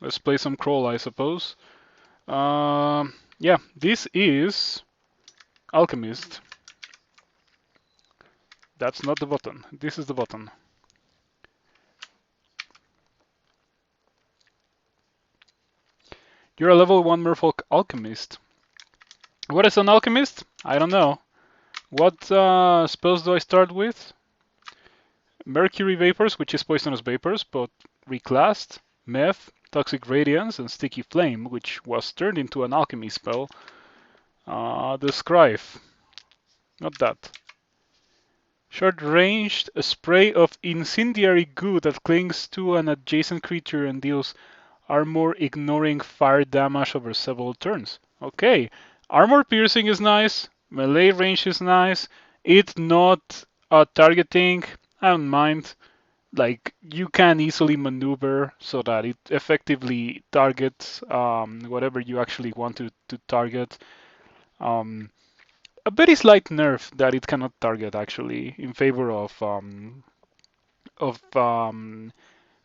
Let's play some crawl, I suppose. Yeah, this is Alchemist. That's not the button. This is the button. You're a level 1 Merfolk Alchemist. What is an Alchemist? I don't know. What spells do I start with? Mercury Vapors, which is Poisonous Vapors, but reclassed. Meth, Toxic Radiance, and Sticky Flame, which was turned into an alchemy spell. The Scribe. Not that. Short-ranged, a spray of incendiary goo that clings to an adjacent creature and deals armor ignoring fire damage over several turns. Okay, armor piercing is nice, melee range is nice, it's not targeting, I don't mind. Like, you can easily maneuver so that it effectively targets whatever you actually want to target. Um, a very slight nerf that it cannot target actually in favor of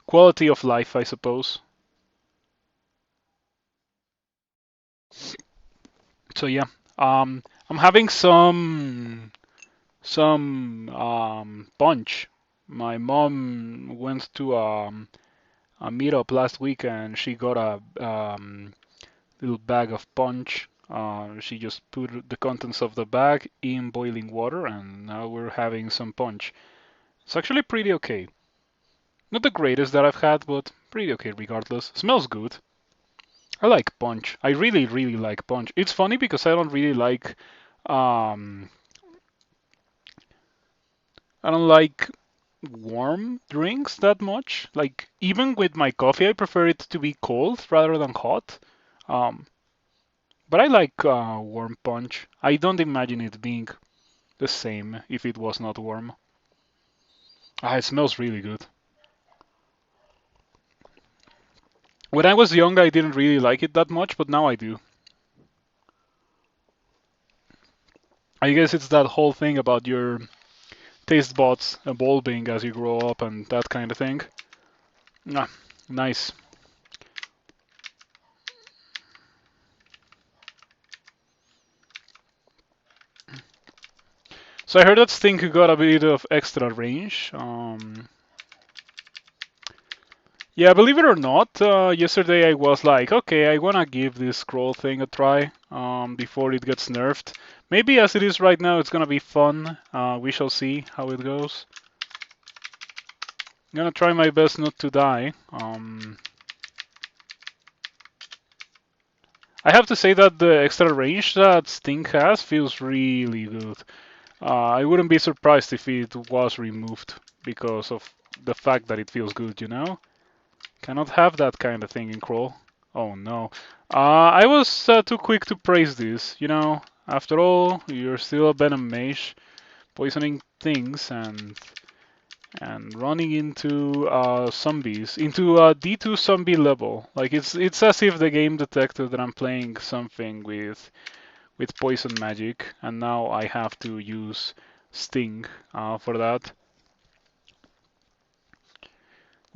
quality of life, I suppose. So yeah, I'm having some punch. My mom went to a meetup last week and she got a little bag of punch. She just put the contents of the bag in boiling water and now we're having some punch. It's actually pretty okay. Not the greatest that I've had, but pretty okay regardless. Smells good. I like punch. I really, really like punch. It's funny because um I don't like warm drinks that much. Like even with my coffee, I prefer it to be cold rather than hot. Um, but I like warm punch. I don't imagine it being the same if it was not warm. Ah, it smells really good. When I was young, I didn't really like it that much, but now I do. I guess it's that whole thing about your taste buds evolving as you grow up and that kind of thing. Ah, nice. So I heard that Sting got a bit of extra range. Yeah, believe it or not, yesterday I was like, okay, I wanna give this scroll thing a try before it gets nerfed. Maybe as it is right now, it's gonna be fun. We shall see how it goes. I'm gonna try my best not to die. I have to say that the extra range that Sting has feels really good. I wouldn't be surprised if it was removed because of the fact that it feels good, you know? Cannot have that kind of thing in crawl. Oh no. I was too quick to praise this, you know. After all, you're still a venom mage, poisoning things and running into zombies, into a D2 zombie level. Like it's as if the game detected that I'm playing something with poison magic, and now I have to use Sting for that.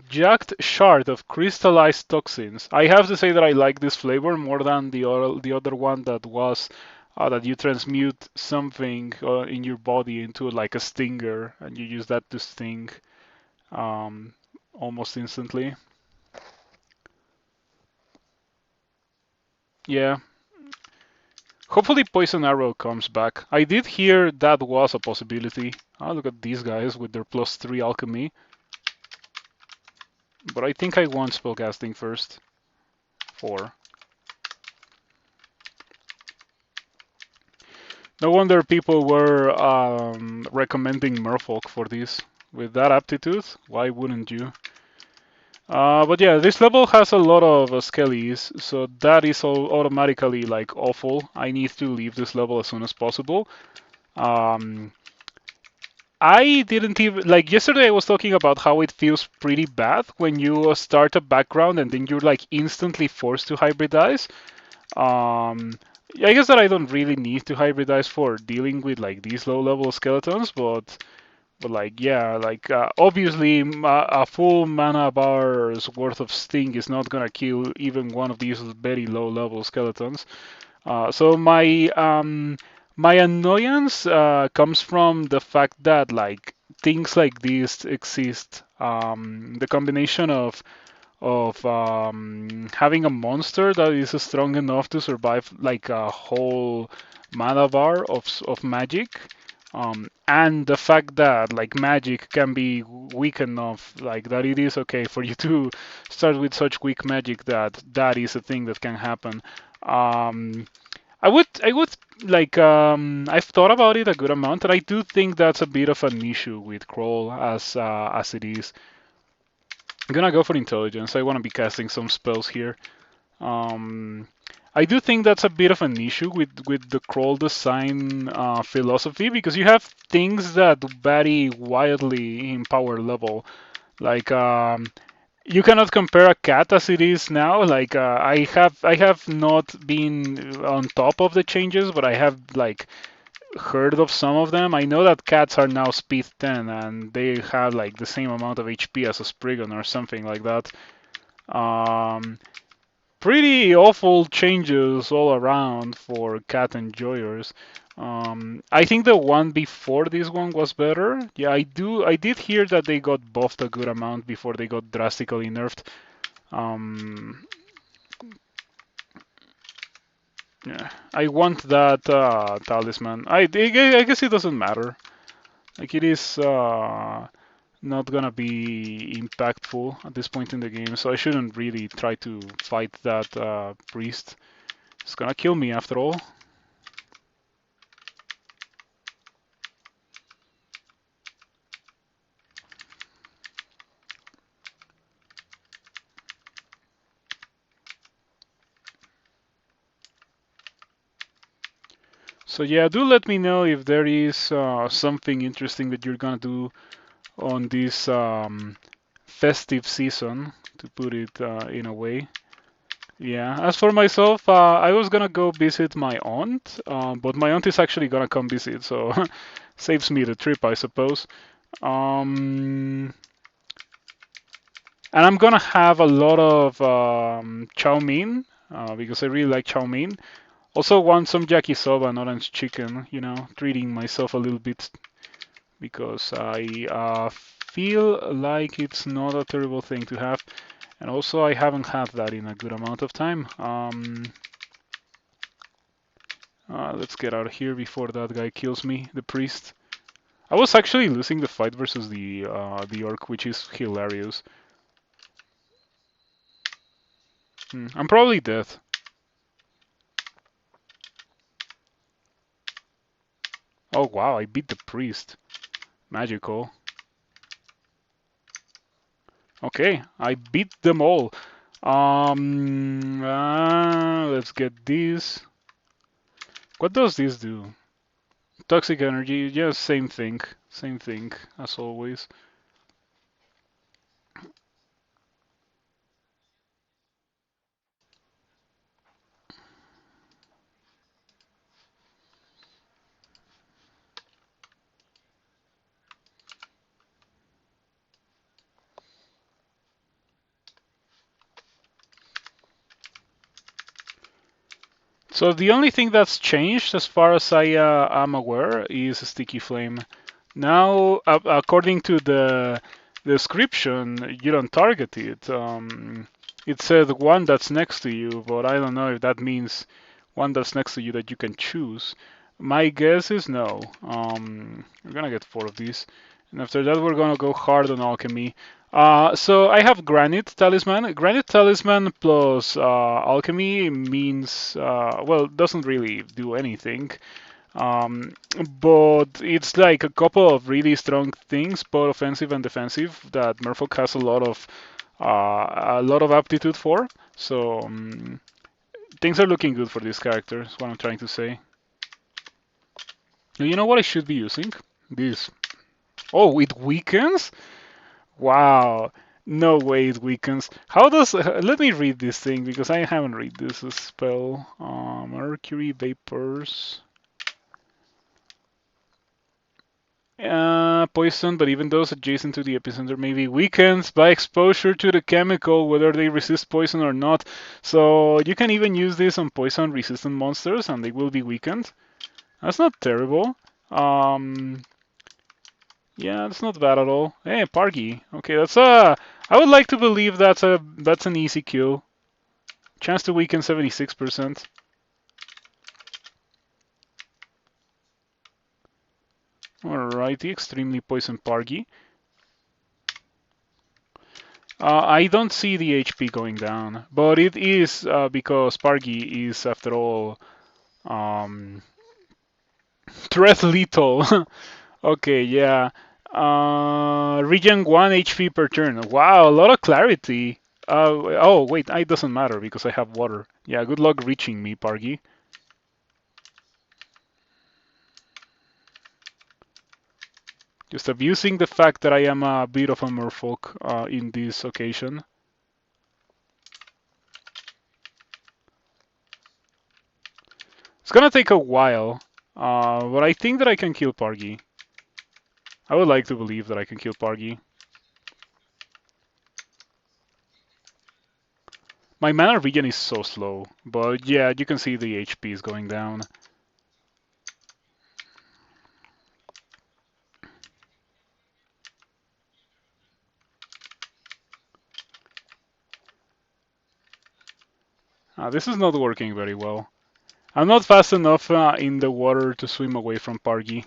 Jagged shard of crystallized toxins. I have to say that I like this flavor more than the other one that was that you transmute something in your body into like a stinger and you use that to sting um, almost instantly. Yeah. Hopefully Poison Arrow comes back. I did hear that was a possibility. Oh, look at these guys with their +3 alchemy. But I think I want spellcasting first. 4. No wonder people were recommending Merfolk for this. With that aptitude, why wouldn't you? But yeah, this level has a lot of skellies, so that is all automatically like awful. I need to leave this level as soon as possible. Um, I didn't even like yesterday. I was talking about how it feels pretty bad when you start a background and then you're like instantly forced to hybridize. Um, I guess that I don't really need to hybridize for dealing with like these low-level skeletons, but But like, yeah, like obviously a full mana bar's worth of sting is not gonna kill even one of these very low level skeletons. So my annoyance comes from the fact that like things like this exist. The combination of having a monster that is strong enough to survive like a whole mana bar of magic, and the fact that like magic can be weak enough, like that it is okay for you to start with such weak magic that that is a thing that can happen. Um, I would like I've thought about it a good amount, and I do think that's a bit of an issue with Crawl as it is. I'm gonna go for intelligence. I want to be casting some spells here. Um, I do think that's a bit of an issue with the crawl design philosophy because you have things that vary wildly in power level. Like you cannot compare a cat as it is now. Like I have not been on top of the changes, but I have like heard of some of them. I know that cats are now speed 10 and they have like the same amount of HP as a Spriggan or something like that. Um, Pretty awful changes all around for cat enjoyers. I think the one before this one was better. Yeah, I did hear that they got buffed a good amount before they got drastically nerfed. Um, yeah, I want that talisman. I guess it doesn't matter. Like it is not gonna be impactful at this point in the game, so I shouldn't really try to fight that priest. It's gonna kill me after all. So yeah, do let me know if there is something interesting that you're gonna do on this festive season, to put it in a way. Yeah. As for myself, I was gonna go visit my aunt, but my aunt is actually gonna come visit, so saves me the trip, I suppose. And I'm gonna have a lot of chow mein because I really like chow mein. Also want some yakisoba and orange chicken, treating myself a little bit because I feel like it's not a terrible thing to have. And also I haven't had that in a good amount of time. Let's get out of here before that guy kills me, the priest. I was actually losing the fight versus the orc, which is hilarious. I'm probably dead. Oh wow, I beat the priest. Magical. Okay, I beat them all. Let's get this. What does this do? Toxic energy, yeah, same thing. Same thing, as always. So the only thing that's changed, as far as I am aware, is Sticky Flame. Now, according to the description, you don't target it. It said one that's next to you, but I don't know if that means one that's next to you that you can choose. My guess is no. We're gonna get 4 of these, and after that we're gonna go hard on alchemy. So I have Granite Talisman. Granite Talisman plus Alchemy means, well, doesn't really do anything. Um, but it's like a couple of really strong things, both offensive and defensive, that Merfolk has a lot of aptitude for. So things are looking good for this character. Is what I'm trying to say. You know what I should be using? This. Oh, it weakens? Wow. No way it weakens. How does... let me read this thing because I haven't read this spell. Mercury Vapors. Poison, but even those adjacent to the epicenter may be weakened by exposure to the chemical, whether they resist poison or not. So you can even use this on poison-resistant monsters, and they will be weakened. That's not terrible. Um, yeah, that's not bad at all. Hey, Pargy. Okay, that's a. I would like to believe that's an easy kill. Chance to weaken 76%. Alrighty, extremely poison Pargy. I don't see the HP going down, but it is because Spargy is, after all, um, threat lethal. Okay, yeah. Regen 1 HP per turn. Wow, a lot of clarity. Oh, wait, it doesn't matter because I have water. Yeah, good luck reaching me, Pargy. Just abusing the fact that I am a bit of a merfolk in this occasion. It's gonna take a while, but I think that I can kill Pargy. I would like to believe that I can kill Pargy. My mana regen is so slow, but yeah, you can see the HP is going down. This is not working very well. I'm not fast enough in the water to swim away from Pargy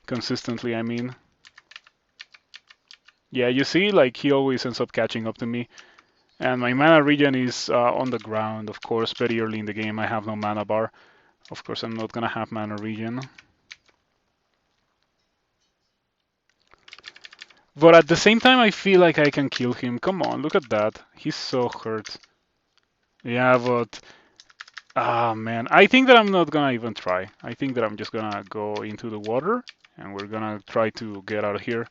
consistently, I mean. Yeah, you see, like, he always ends up catching up to me. And my mana regen is on the ground, of course, very early in the game. I have no mana bar. Of course, I'm not gonna have mana regen. But at the same time, I feel like I can kill him. Come on, look at that. He's so hurt. Yeah, but ah, man. I think that I'm not gonna even try. I think that I'm just gonna go into the water and we're gonna try to get out of here.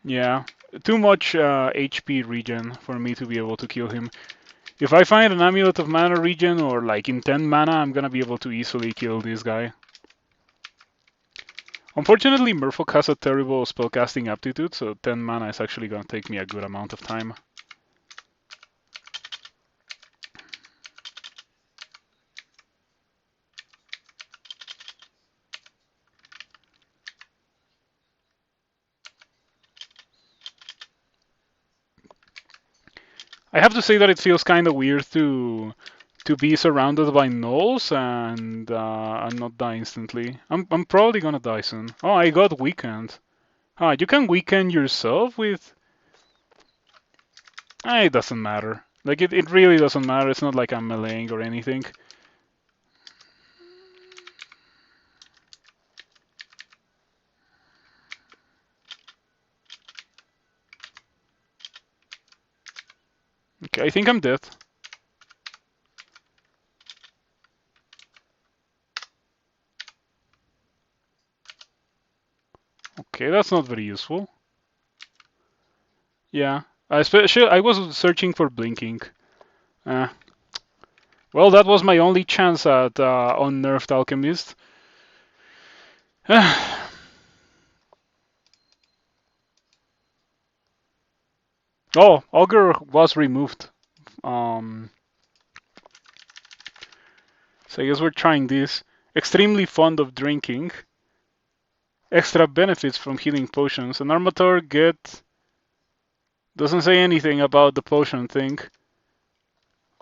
Yeah, too much HP regen for me to be able to kill him. If I find an amulet of mana regen or like in 10 mana, I'm gonna be able to easily kill this guy. Unfortunately, Merfolk has a terrible spellcasting aptitude, so 10 mana is actually gonna take me a good amount of time. I have to say that it feels kind of weird to be surrounded by gnolls and not die instantly. I'm probably gonna die soon. Oh, I got weakened. You can weaken yourself with. It doesn't matter. Like it really doesn't matter. It's not like I'm meleeing or anything. Okay, I think I'm dead. Okay, that's not very useful. Yeah, I was searching for blinking. Uh, well, that was my only chance at unnerved alchemist. Oh, Augur was removed. Um, so I guess we're trying this. Extremely fond of drinking. Extra benefits from healing potions. An Armator get doesn't say anything about the potion thing.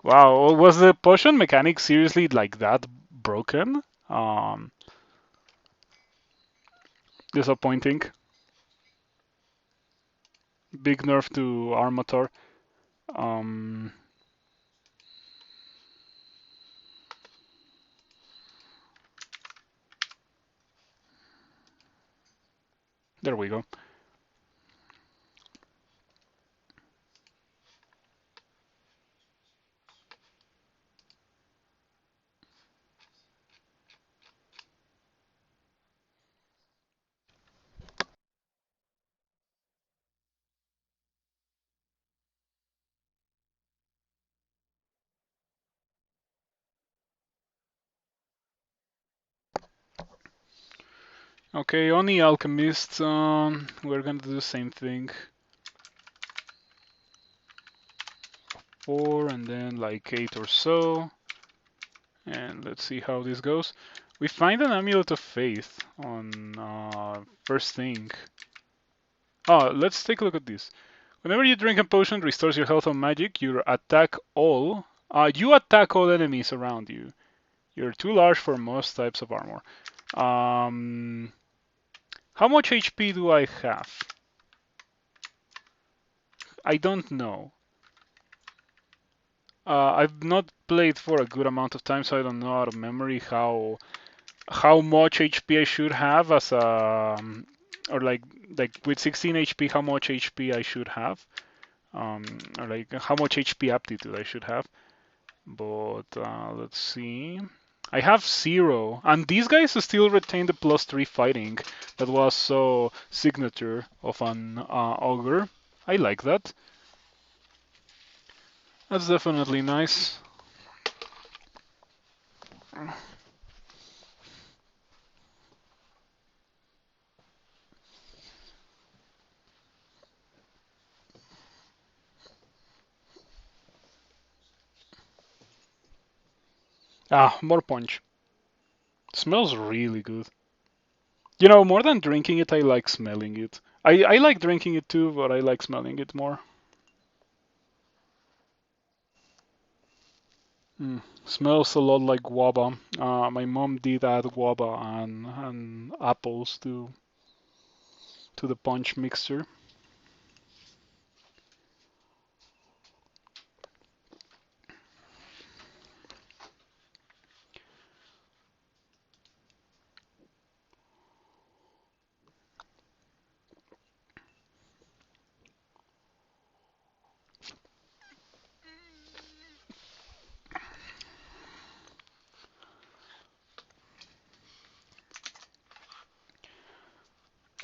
Wow, was the potion mechanic seriously like that broken? Um, Disappointing. Big nerf to Armator. Um, there we go. Okay, on the alchemist, we're gonna do the same thing. 4 and then like 8 or so. And let's see how this goes. We find an amulet of faith on first thing. Oh, let's take a look at this. Whenever you drink a potion, restores your health on magic. You attack all enemies around you. You're too large for most types of armor. Um, how much HP do I have? I don't know. I've not played for a good amount of time, so I don't know out of memory how much HP I should have as a or like with 16 HP, how much HP I should have, or like how much HP aptitude I should have. But let's see. I have 0, and these guys still retain the +3 fighting that was so signature of an ogre. I like that. That's definitely nice. Ah, more punch. Smells really good. You know, more than drinking it, I like smelling it. I like drinking it too, but I like smelling it more. Smells a lot like guava. My mom did add guava and apples to the punch mixture.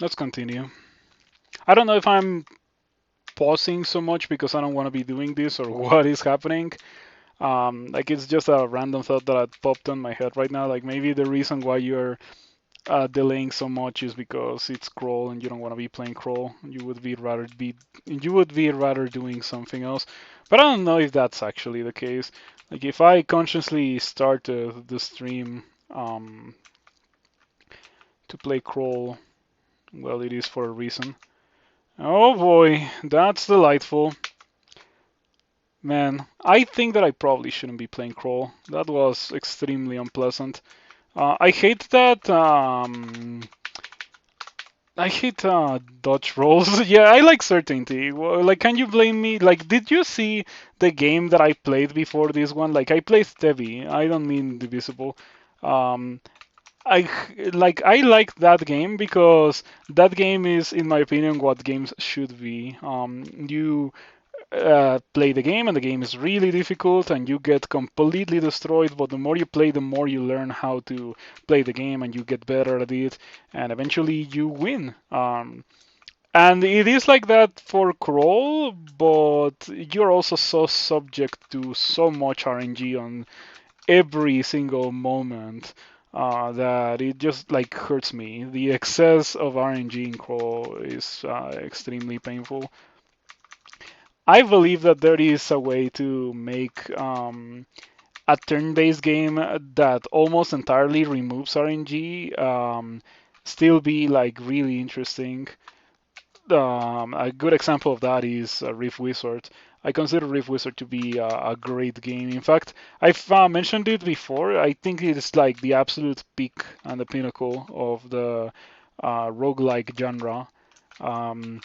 Let's continue. I don't know if I'm pausing so much because I don't want to be doing this or what is happening. Like it's just a random thought that popped on my head right now. Like maybe the reason why you're delaying so much is because it's crawl and you don't want to be playing crawl. You would be rather doing something else. But I don't know if that's actually the case. Like if I consciously start the stream to play crawl, well, it is for a reason. Oh boy, that's delightful. Man, I think that I probably shouldn't be playing crawl. That was extremely unpleasant. I hate that. I hate dodge rolls. Yeah, I like certainty. Like, can you blame me? Like, did you see the game that I played before this one? Like, I played Tevi. I don't mean Divisible. Um, I like that game because that game is, in my opinion, what games should be. You play the game, and the game is really difficult, and you get completely destroyed. But the more you play, the more you learn how to play the game, and you get better at it, and eventually you win. And it is like that for Crawl, but you're also so subject to so much RNG on every single moment that it just like hurts me. The excess of RNG in Crawl is extremely painful. I believe that there is a way to make a turn-based game that almost entirely removes RNG still be like really interesting. A good example of that is Rift Wizard. I consider Rift Wizard to be a great game. In fact, I've mentioned it before. I think it's like the absolute peak and the pinnacle of the roguelike genre. Um,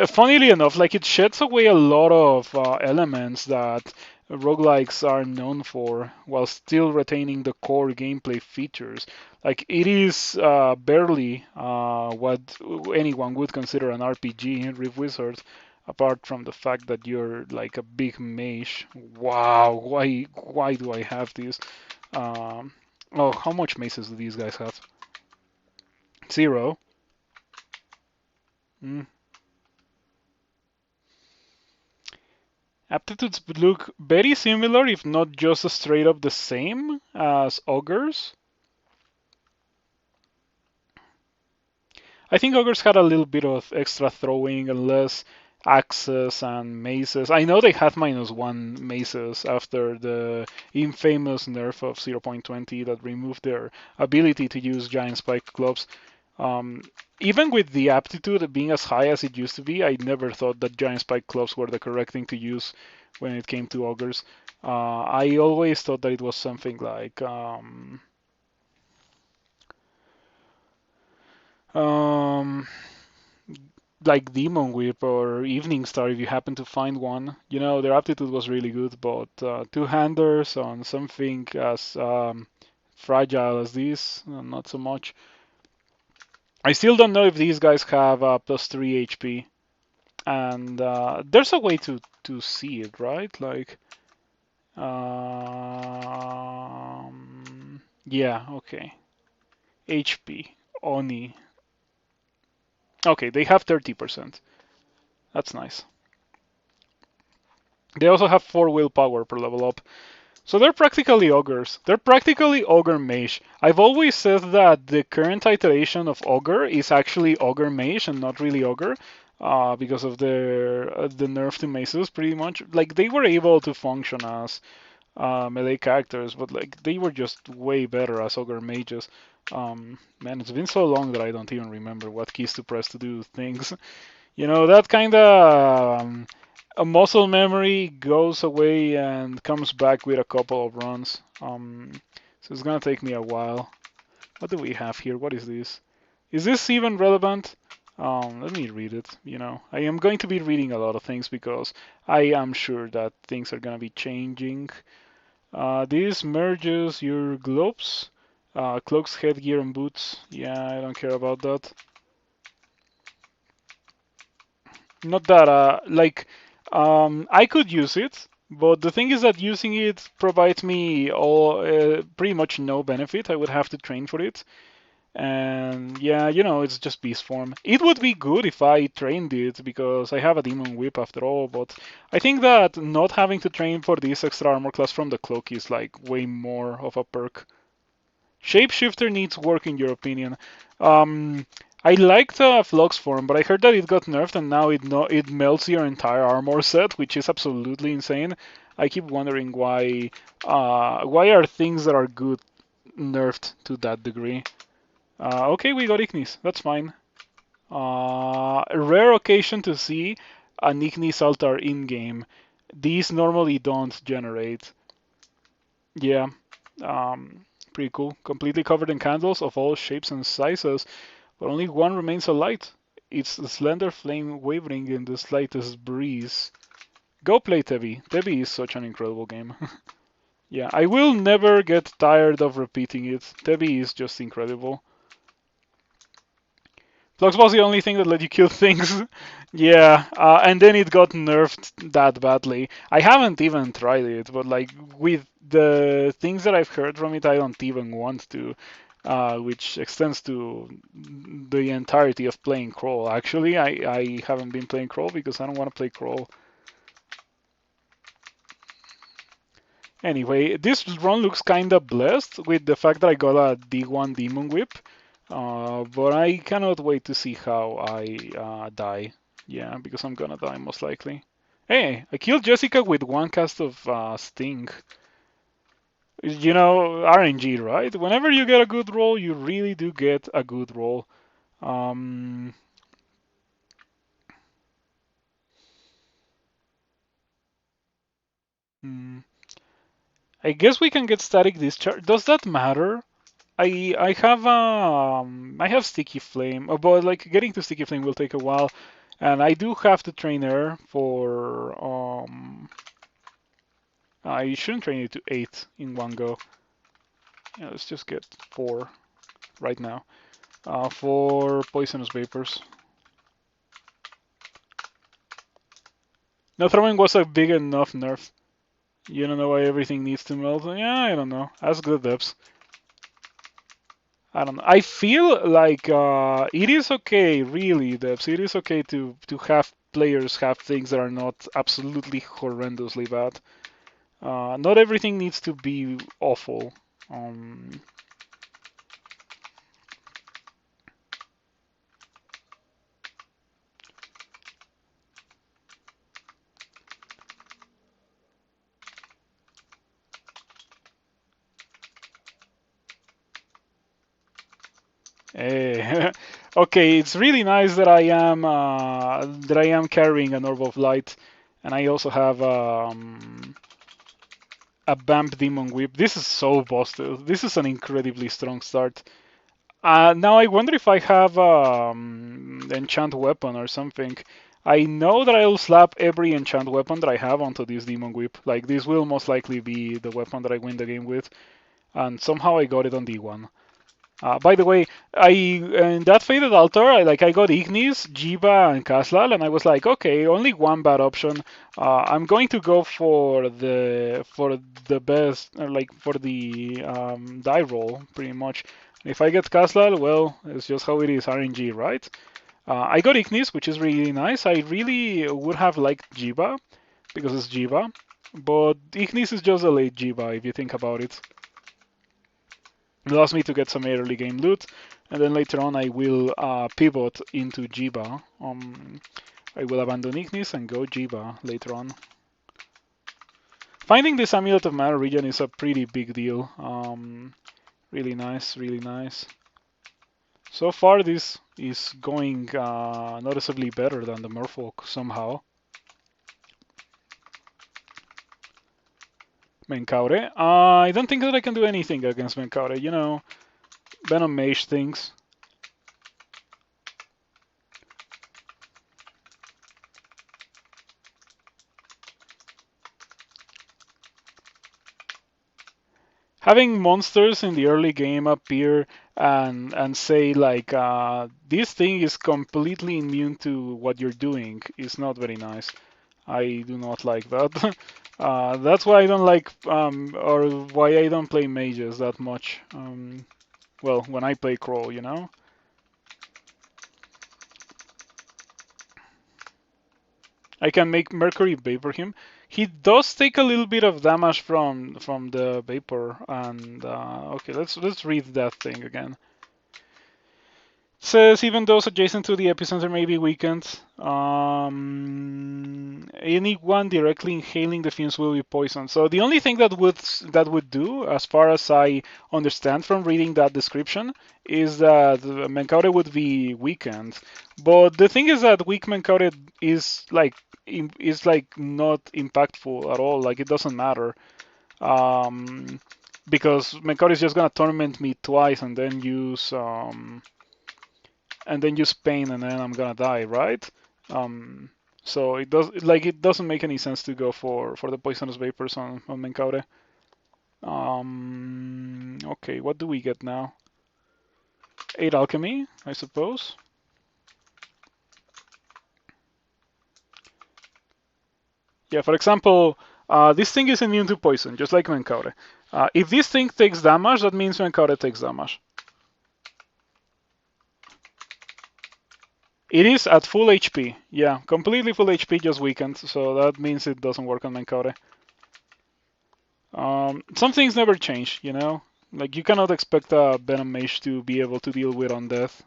Funnily enough, like it sheds away a lot of elements that roguelikes are known for while still retaining the core gameplay features. Like it is barely what anyone would consider an RPG in Rift Wizard, apart from the fact that you're like a big mage. Wow, why do I have this? Um, oh, how much maces do these guys have? 0. Mm. Aptitudes look very similar, if not just straight up the same as ogres. I think ogres had a little bit of extra throwing and less axes and maces. I know they had -1 maces after the infamous nerf of 0.20 that removed their ability to use giant spike clubs. Um, Even with the aptitude being as high as it used to be, I never thought that giant spike clubs were the correct thing to use when it came to ogres. I always thought that it was something um, like Demon Whip or Evening Star if you happen to find one. You know, their aptitude was really good, but two-handers on something as fragile as this, not so much. I still don't know if these guys have +3 HP, and there's a way to see it, right? Like, yeah, okay. HP, Oni. Okay, they have 30%. That's nice. They also have 4 willpower per level up. So they're practically ogres. They're practically ogre mage. I've always said that the current iteration of ogre is actually ogre mage and not really ogre, because of the nerf to maces pretty much. Like they were able to function as melee characters, but like they were just way better as ogre mages. Man, it's been so long that I don't even remember what keys to press to do things. You know, that kind of a muscle memory goes away and comes back with a couple of runs. So it's gonna take me a while. What do we have here? What is this? Is this even relevant? Let me read it. You know, I am going to be reading a lot of things because I am sure that things are gonna be changing. This merges your gloves, cloaks, headgear, and boots. Yeah, I don't care about that. Not that I could use it, but the thing is that using it provides me all pretty much no benefit. I would have to train for it, and yeah, you know, it's just beast form. It would be good if I trained it because I have a demon whip after all, but I think that not having to train for this extra armor class from the cloak is like way more of a perk. Shapeshifter needs work in your opinion. Um, I liked Flux form, but I heard that it got nerfed and now it melts your entire armor set, which is absolutely insane. I keep wondering why are things that are good nerfed to that degree. Okay, we got Ignis. That's fine. A rare occasion to see an Ignis altar in game. These normally don't generate. Yeah. Pretty cool. Completely covered in candles of all shapes and sizes, but only one remains alight. Its slender flame wavering in the slightest breeze. Go play Tevi. Tevi is such an incredible game. Yeah, I will never get tired of repeating it. Tevi is just incredible. Flux was the only thing that let you kill things. Yeah, and then it got nerfed that badly. I haven't even tried it, but like with the things that I've heard from it, I don't even want to. Which extends to the entirety of playing Crawl. Actually, I haven't been playing Crawl because I don't want to play Crawl. Anyway, this run looks kinda blessed with the fact that I got a D1 Demon Whip. But I cannot wait to see how I die. Yeah, because I'm gonna die most likely. Hey, I killed Jessica with one cast of Sting. You know, RNG, right? Whenever you get a good roll, you really do get a good roll. Um, hmm, I guess we can get static discharge. Does that matter? I have sticky flame, but like getting to sticky flame will take a while, and I do have to train air for I shouldn't train it to 8 in one go. Yeah, let's just get 4 right now. For poisonous vapors. No, throwing was a big enough nerf. You don't know why everything needs to melt? Yeah, I don't know. Ask the devs. I don't know. I feel like it is okay, really, devs. It is okay to have players have things that are not absolutely horrendously bad. Not everything needs to be awful. Um, Eh, okay, it's really nice that I am carrying an Orb of Light, and I also have a Bamp Demon Whip. This is so busted. This is an incredibly strong start. Now I wonder if I have enchant weapon or something. I know that I'll slap every enchant weapon that I have onto this Demon Whip. Like this will most likely be the weapon that I win the game with, and somehow I got it on D1. By the way, I in that faded altar, I got Ignis, Jiva, and Kaslal, and I was like, okay, only one bad option. I'm going to go for the best, like for the die roll, pretty much. If I get Kaslal, well, it's just how it is, RNG, right? I got Ignis, which is really nice. I really would have liked Jiva because it's Jiva, but Ignis is just a late Jiva if you think about it. It allows me to get some early game loot, and then later on I will pivot into Jiva. I will abandon Ignis and go Jiva later on. Finding this Amulet of Mana region is a pretty big deal. Really nice, really nice. So far this is going noticeably better than the Merfolk somehow. Menkaure. I don't think that I can do anything against Menkaure. You know, Venom Mage things. Having monsters in the early game appear and say like this thing is completely immune to what you're doing is not very nice. I do not like that. That's why I don't like or why I don't play mages that much. Well, when I play Crow, you know. I can make Mercury Vapor him. He does take a little bit of damage from the vapor, and okay, let's read that thing again. Says even those adjacent to the epicenter may be weakened. Anyone directly inhaling the fumes will be poisoned. So the only thing that would do, as far as I understand from reading that description, is that Menkaure would be weakened. But the thing is that weak Menkaure is like not impactful at all. Like it doesn't matter. Because Menkaure is just gonna torment me twice and then use pain and then I'm gonna die, right? So it doesn't make any sense to go for the poisonous vapors on Menkaure. Okay, what do we get now? 8 alchemy, I suppose. Yeah, for example, this thing is immune to poison, just like Menkaure. If this thing takes damage, that means Menkaure takes damage. It is at full HP. Yeah, completely full HP, just weakened. So that means it doesn't work on Menkaure. Some things never change, you know? Like, you cannot expect a Venom Mage to be able to deal with undeath.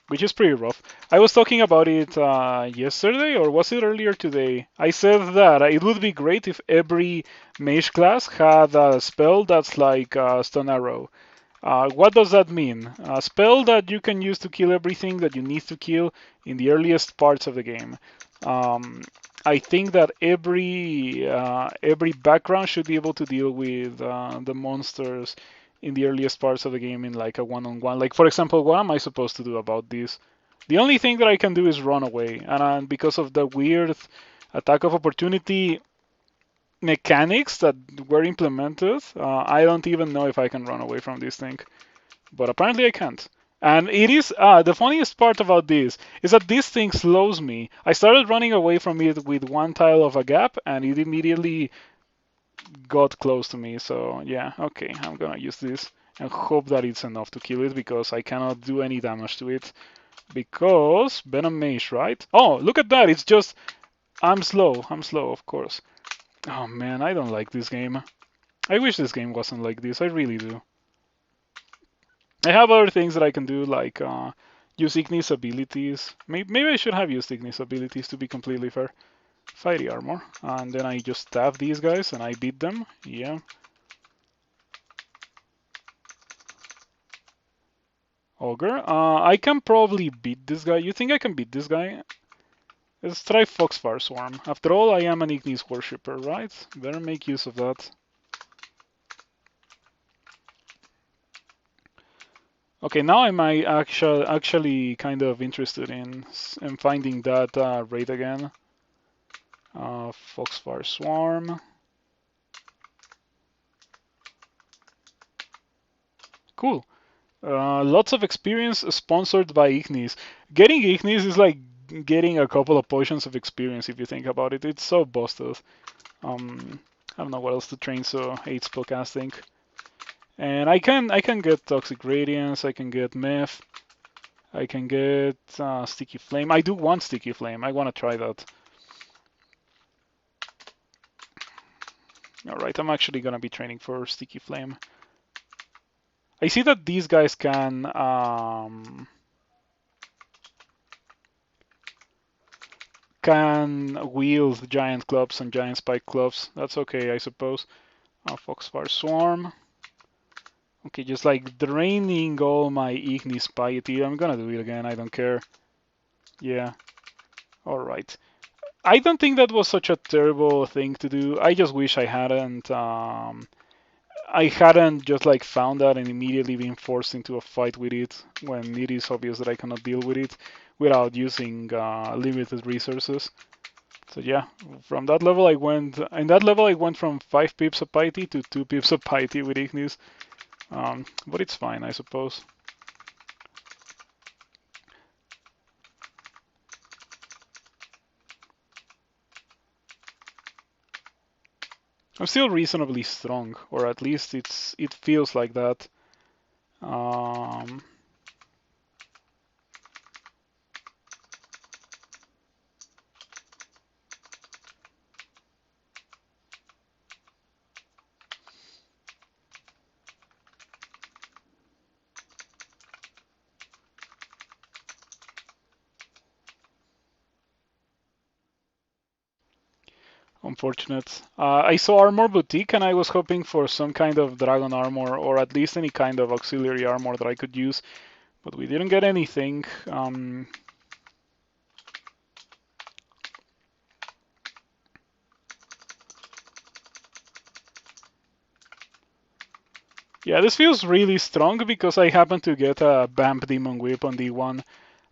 Which is pretty rough. I was talking about it yesterday, or was it earlier today? I said that it would be great if every mage class had a spell that's like Stone Arrow. What does that mean? A spell that you can use to kill everything that you need to kill in the earliest parts of the game. I think that every background should be able to deal with the monsters in the earliest parts of the game in like a one-on-one. Like for example, what am I supposed to do about this? The only thing that I can do is run away, and because of the weird attack of opportunity mechanics that were implemented, I don't even know if I can run away from this thing. But apparently I can't. And it is the funniest part about this is that this thing slows me. I started running away from it with one tile of a gap, and it immediately got close to me. So yeah, okay, I'm gonna use this and hope that it's enough to kill it because I cannot do any damage to it. Because Venom Mage, right? Oh, look at that! It's just I'm slow. I'm slow, of course. Oh man, I don't like this game. I wish this game wasn't like this. I really do. I have other things that I can do, like use Ignis abilities. Maybe I should have used Ignis abilities to be completely fair. Fiery armor, and then I just stab these guys and I beat them. Yeah. Ogre. I can probably beat this guy. You think I can beat this guy? Let's try Foxfire Swarm. After all, I am an Ignis worshipper, right? Better make use of that. Okay, now I'm actually kind of interested in finding that raid again. Foxfire Swarm. Cool. Lots of experience sponsored by Ignis. Getting Ignis is like getting a couple of potions of experience if you think about it. It's so busted. I don't know what else to train, so 8 spellcasting. And I can get Toxic Radiance, I can get Myth, I can get Sticky Flame. I do want Sticky Flame. I want to try that. Alright, I'm actually gonna be training for Sticky Flame. I see that these guys can wield giant clubs and giant spike clubs. That's okay, I suppose. Foxfire Swarm. Okay, just like draining all my Ignis piety. I'm gonna do it again, I don't care. Yeah. Alright. I don't think that was such a terrible thing to do. I just wish I hadn't just like found that and immediately been forced into a fight with it when it is obvious that I cannot deal with it without using limited resources. So yeah, from that level I went. In that level I went from 5 pips of piety to 2 pips of piety with Ignis. But it's fine, I suppose. I'm still reasonably strong, or at least it feels like that. Um, Unfortunate. I saw Armor Boutique and I was hoping for some kind of dragon armor or at least any kind of auxiliary armor that I could use, but we didn't get anything. Yeah, this feels really strong because I happen to get a Bamp Demon Whip on D1.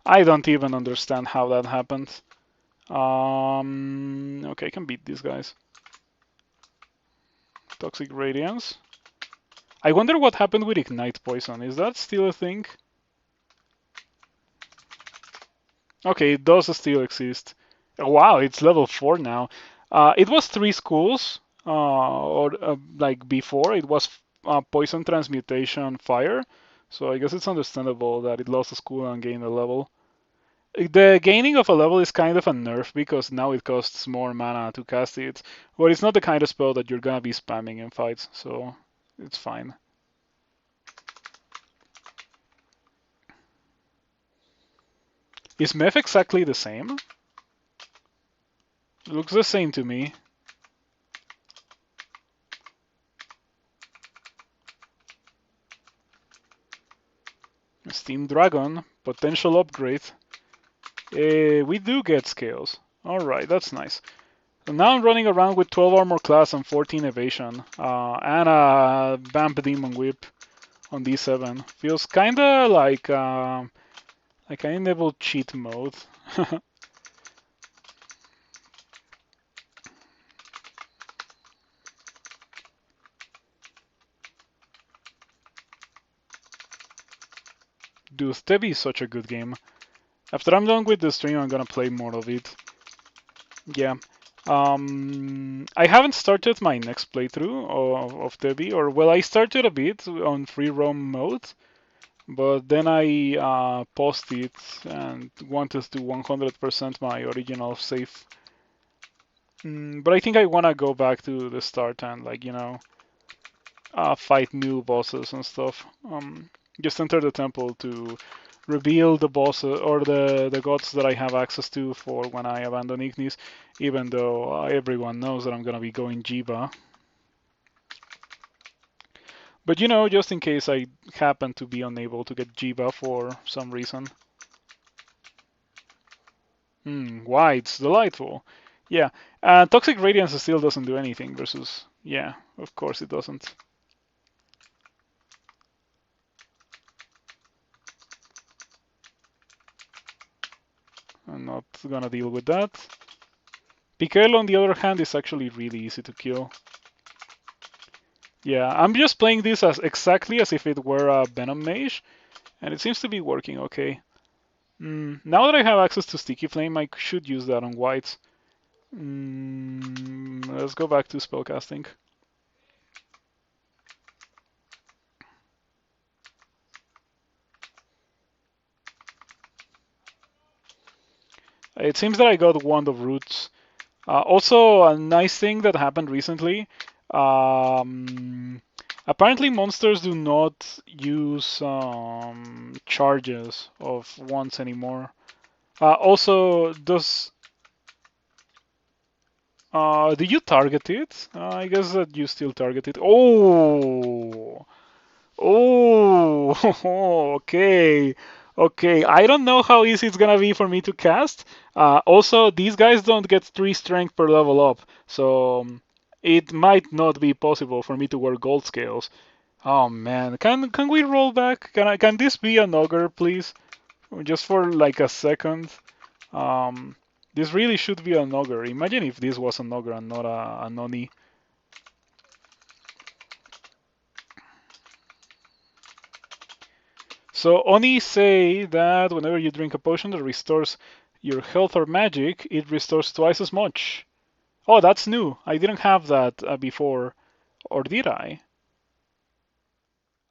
I don't even understand how that happened. Okay, I can beat these guys. Toxic Radiance. I wonder what happened with Ignite Poison. Is that still a thing? Okay, it does still exist. Oh, wow, it's level 4 now. It was 3 schools, or like before, it was Poison Transmutation Fire. So I guess it's understandable that it lost a school and gained a level. The gaining of a level is kind of a nerf because now it costs more mana to cast it, but it's not the kind of spell that you're gonna be spamming in fights, so it's fine. Is Meph exactly the same? It looks the same to me. Steam Dragon, potential upgrade. We do get scales. Alright, that's nice. So now I'm running around with 12 armor class and 14 evasion, and a Vamp Demon Whip on D7. Feels kinda like I enable cheat mode. Dude, Tevi is such a good game. After I'm done with the stream, I'm gonna play more of it. Yeah. I haven't started my next playthrough of Tevi, or well, I started a bit on free roam mode, but then I paused it and wanted to 100% my original save. But I think I wanna go back to the start and fight new bosses and stuff. Just enter the temple to reveal the bosses or the gods that I have access to for when I abandon Ignis, even though everyone knows that I'm gonna be going Jiba. But you know, just in case I happen to be unable to get Jiva for some reason. White's delightful. Yeah, Toxic Radiance still doesn't do anything versus. Yeah, of course it doesn't. I'm not gonna deal with that. Pikael, on the other hand, is actually really easy to kill. Yeah, I'm just playing this as exactly as if it were a Venom Mage, and it seems to be working okay. Now that I have access to Sticky Flame, I should use that on whites. Let's go back to spellcasting. It seems that I got Wand of Roots. Also, a nice thing that happened recently. Apparently, monsters do not use charges of wands anymore. Also, do you target it? I guess that you still target it. Oh, oh, okay, okay. I don't know how easy it's gonna be for me to cast. Also, these guys don't get 3 strength per level up, so it might not be possible for me to wear gold scales. Oh man, can we roll back? Can this be an ogre, please? Just for like a second. Um, this really should be an ogre. Imagine if this was an ogre and not an oni. So oni say that whenever you drink a potion that restores your health or magic, it restores twice as much. Oh, that's new. I didn't have that before, or did I?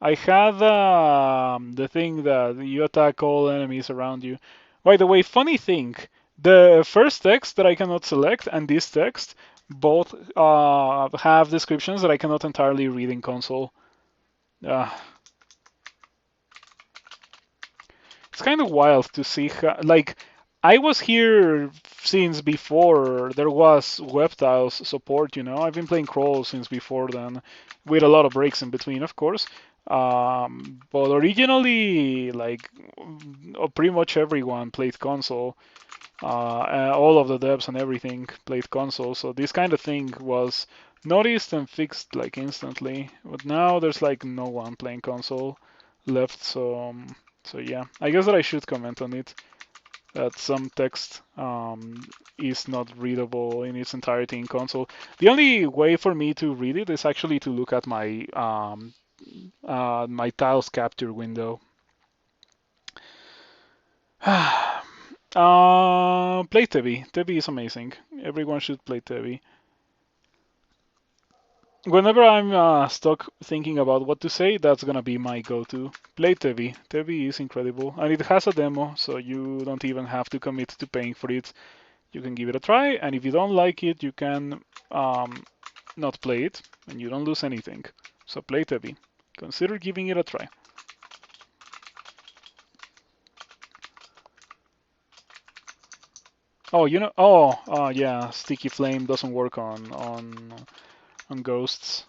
I had the thing that you attack all enemies around you. By the way, funny thing, the first text that I cannot select and this text both have descriptions that I cannot entirely read in console. Uh, it's kind of wild to see how, like, I was here since before there was WebTiles support, you know. I've been playing Crawl since before then, with a lot of breaks in between, of course. But originally, like, pretty much everyone played console. All of the devs and everything played console, so this kind of thing was noticed and fixed like instantly. But now there's like no one playing console left, so yeah, I guess that I should comment on it that some text is not readable in its entirety in console. The only way for me to read it is actually to look at my tiles capture window. Play Tevi. Tevi is amazing. Everyone should play Tevi. Whenever I'm stuck thinking about what to say, that's gonna be my go-to. Play Tevi. Tevi is incredible, and it has a demo, so you don't even have to commit to paying for it. You can give it a try, and if you don't like it, you can not play it, and you don't lose anything. So play Tevi. Consider giving it a try. Oh, you know. Oh, yeah. Sticky Flame doesn't work on ghosts.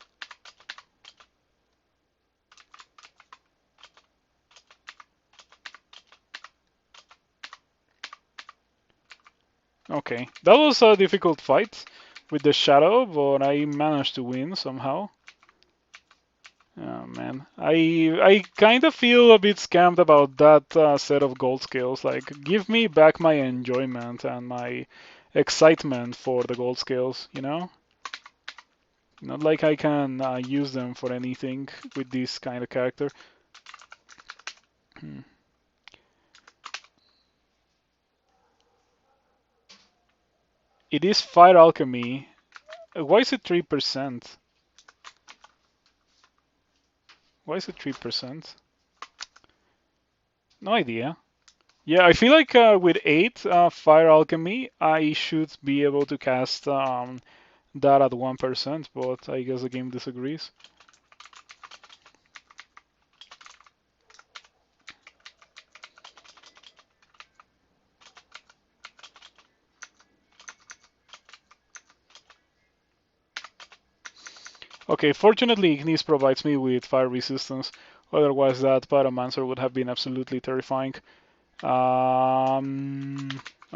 Okay, that was a difficult fight with the shadow, but I managed to win somehow. Oh man, I kind of feel a bit scammed about that set of gold scales. Like, give me back my enjoyment and my excitement for the gold scales, you know? Not like I can use them for anything with this kind of character. Hmm. It is fire alchemy. Why is it 3%? Why is it 3%? No idea. Yeah, I feel like with 8 Fire Alchemy, I should be able to cast that at 1%, but I guess the game disagrees. Okay, fortunately Ignis provides me with fire resistance. Otherwise that Pyromancer would have been absolutely terrifying. Oh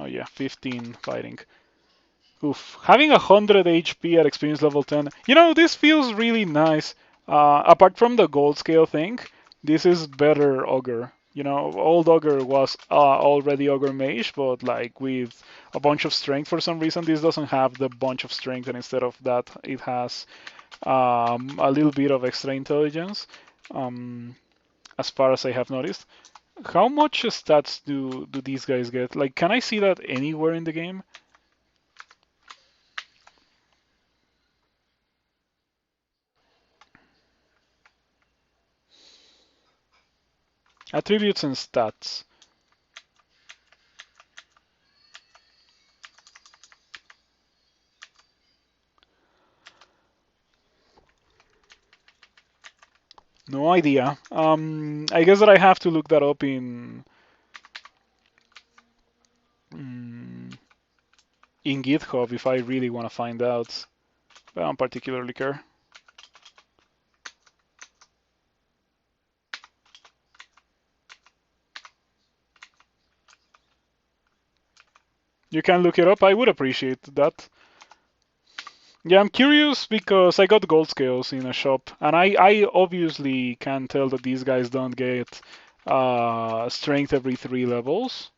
yeah, 15 fighting. Oof. Having 100 HP at experience level 10. You know, this feels really nice. Apart from the gold scale thing, this is better Ogre. You know, old Ogre was already Ogre Mage, but like with a bunch of strength for some reason, this doesn't have the bunch of strength, and instead of that, it has a little bit of extra intelligence, um, as far as I have noticed. How much stats do these guys get? Like, can I see that anywhere in the game? Attributes and stats. No idea. I guess that I have to look that up mm, in GitHub if I really want to find out. I don't particularly care. You can look it up. I would appreciate that. Yeah, I'm curious because I got gold scales in a shop, and I obviously can tell that these guys don't get strength every 3 levels.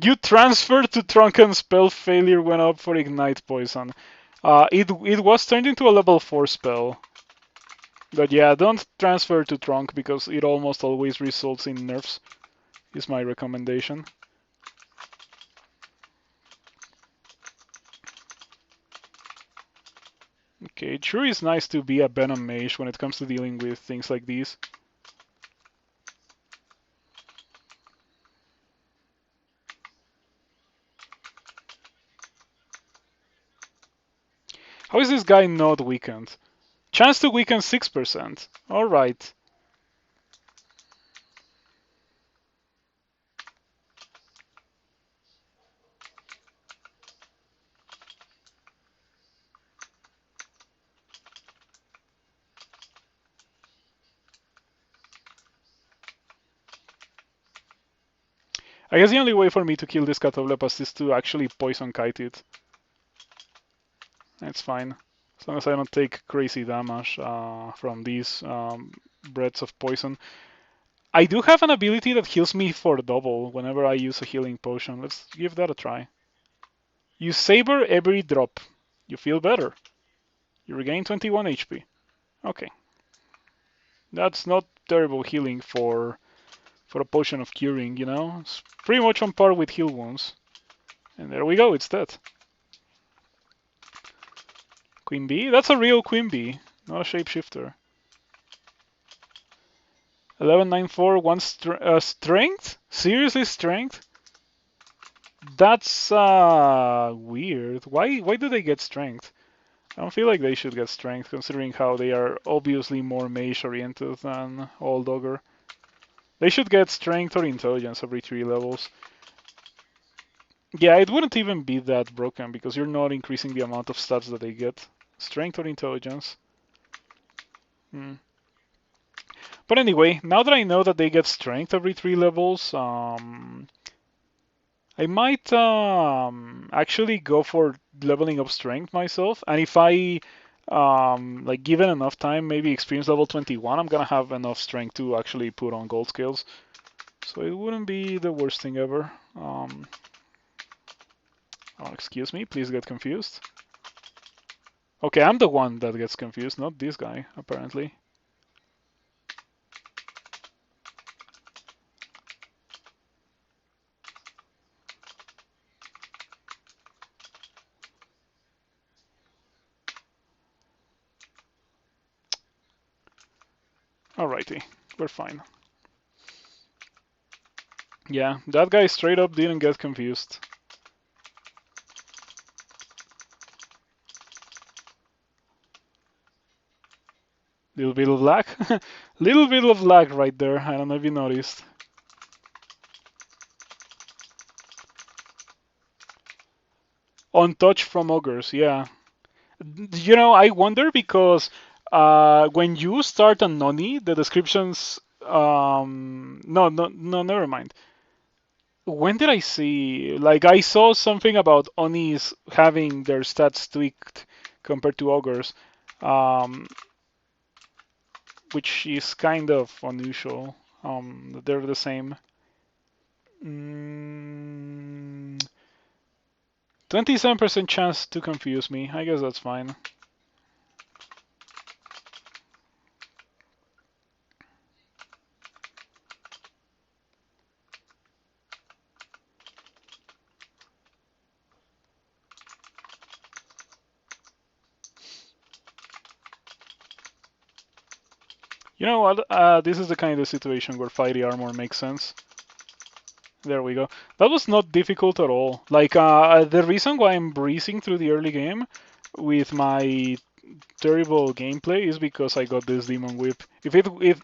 You transferred to Trunk and spell failure went up for Ignite Poison. It was turned into a level 4 spell. But yeah, don't transfer to Trunk because it almost always results in nerfs, is my recommendation. Okay, it sure is nice to be a Venom Mage when it comes to dealing with things like these. How is this guy not weakened? Chance to weaken 6%. Alright. I guess the only way for me to kill this Catoblepas is to actually poison kite it. That's fine. As long as I don't take crazy damage from these breaths of poison. I do have an ability that heals me for double whenever I use a healing potion. Let's give that a try. You savor every drop. You feel better. You regain 21 HP. Okay. That's not terrible healing for a potion of curing, you know? It's pretty much on par with heal wounds. And there we go, it's dead. Queen bee? That's a real queen bee, not a shapeshifter. 1194, one strength? Seriously, strength? That's weird. Why do they get strength? I don't feel like they should get strength, considering how they are obviously more mage oriented than Old Ogre. They should get strength or intelligence every 3 levels. Yeah, it wouldn't even be that broken because you're not increasing the amount of stats that they get. Strength or intelligence. Hmm. But anyway, now that I know that they get strength every 3 levels, I might actually go for leveling up strength myself. And if I like given enough time, maybe experience level 21, I'm gonna have enough strength to actually put on gold scales. So it wouldn't be the worst thing ever. Oh, excuse me, please get confused. Okay, I'm the one that gets confused, not this guy, apparently. Alrighty, we're fine. Yeah, that guy straight up didn't get confused. Little bit of lag. Little bit of lag right there. I don't know if you noticed. On touch from ogres, yeah. I wonder because when you start a noni, the descriptions. No, no, no, never mind. When did I see? Like, I saw something about Onis having their stats tweaked compared to ogres, um, which is kind of unusual. They're the same. 27% chance to confuse me. I guess that's fine. You know what? This is the kind of situation where fighting armor makes sense. There we go. That was not difficult at all. Like, the reason why I'm breezing through the early game with my terrible gameplay is because I got this demon whip. If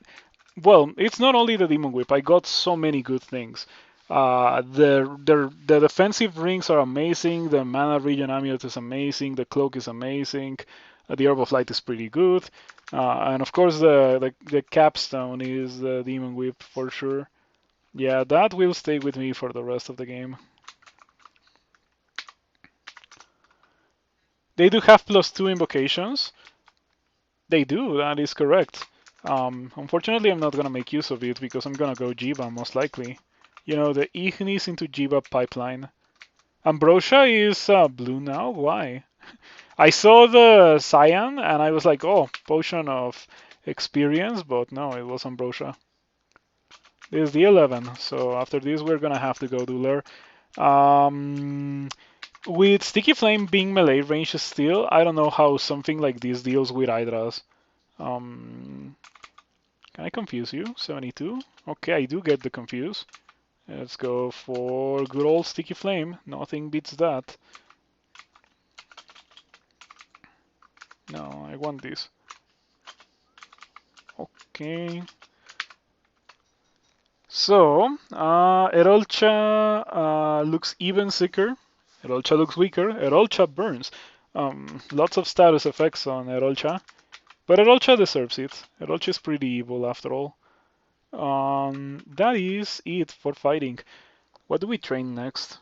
well, it's not only the demon whip. I got so many good things. The defensive rings are amazing. The mana regen amulet is amazing. The cloak is amazing. The herb of light is pretty good. And of course, the capstone is the demon whip for sure. Yeah, that will stay with me for the rest of the game. They do have +2 invocations. They do, that is correct. Unfortunately, I'm not gonna make use of it because I'm gonna go Jiva most likely. You know, the Ignis into Jiva pipeline. Ambrosia is blue now? Why? I saw the cyan and I was like, oh, potion of experience, but no, it was Ambrosia. This is the 11, so after this we're gonna have to go Dueler. With Sticky Flame being melee range still, I don't know how something like this deals with Hydras. Um, can I confuse you? 72? Okay, I do get the confuse. Let's go for good old Sticky Flame. Nothing beats that. No, I want this. Okay. So, Erolcha looks even sicker. Erolcha looks weaker. Erolcha burns. Lots of status effects on Erolcha. But Erolcha deserves it. Erolcha is pretty evil after all. That is it for fighting. What do we train next?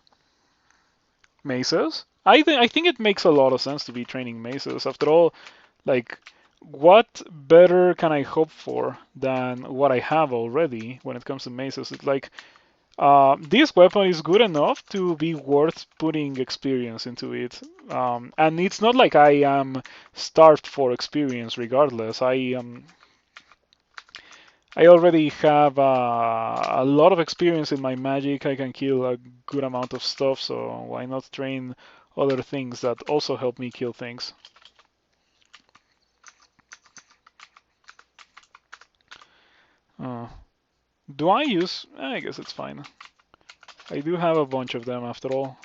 Maces? I think it makes a lot of sense to be training maces. After all, like, what better can I hope for than what I have already when it comes to maces? It's like, this weapon is good enough to be worth putting experience into it. And it's not like I am starved for experience regardless. I already have a lot of experience in my magic. I can kill a good amount of stuff, so why not train other things that also help me kill things? Uh, do I use... I guess it's fine. I do have a bunch of them after all.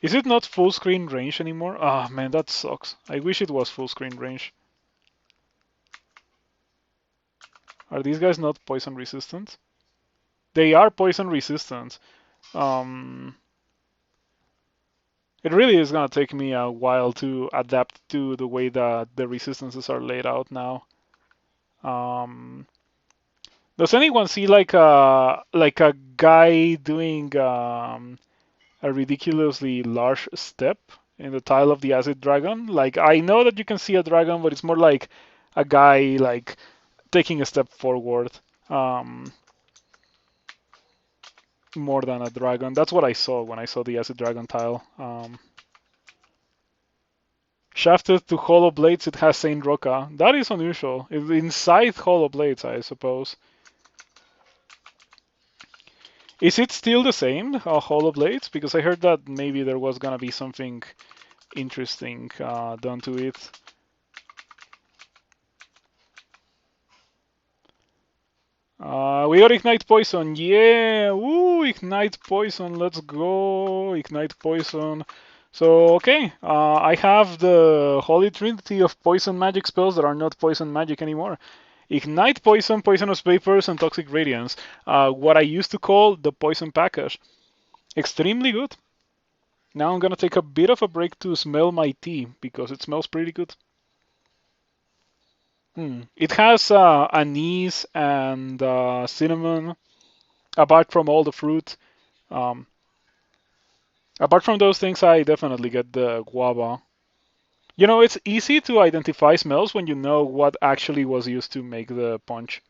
Is it not full screen range anymore? Ah, oh, man, that sucks. I wish it was full screen range. Are these guys not poison resistant? They are poison resistant. Um, it really is gonna take me a while to adapt to the way that the resistances are laid out now. Um, does anyone see like a guy doing a ridiculously large step in the tile of the acid dragon? Like, I know that you can see a dragon, but it's more like a guy like taking a step forward. Um, more than a dragon. That's what I saw when I saw the acid dragon tile. Shafted to hollow blades, it has Saint Roca. That is unusual. It's inside hollow blades, I suppose. Is it still the same, hollow blades? Because I heard that maybe there was gonna be something interesting done to it. We got Ignite Poison. Yeah! Woo! Ignite Poison. Let's go. Ignite Poison. So, okay. I have the Holy Trinity of poison magic spells that are not poison magic anymore. Ignite Poison, Poisonous Vapors, and Toxic Radiance. What I used to call the Poison Package. Extremely good. Now I'm gonna take a bit of a break to smell my tea because it smells pretty good. It has anise and cinnamon, apart from all the fruit. Um, Apart from those things, I definitely get the guava. You know, it's easy to identify smells when you know what actually was used to make the punch.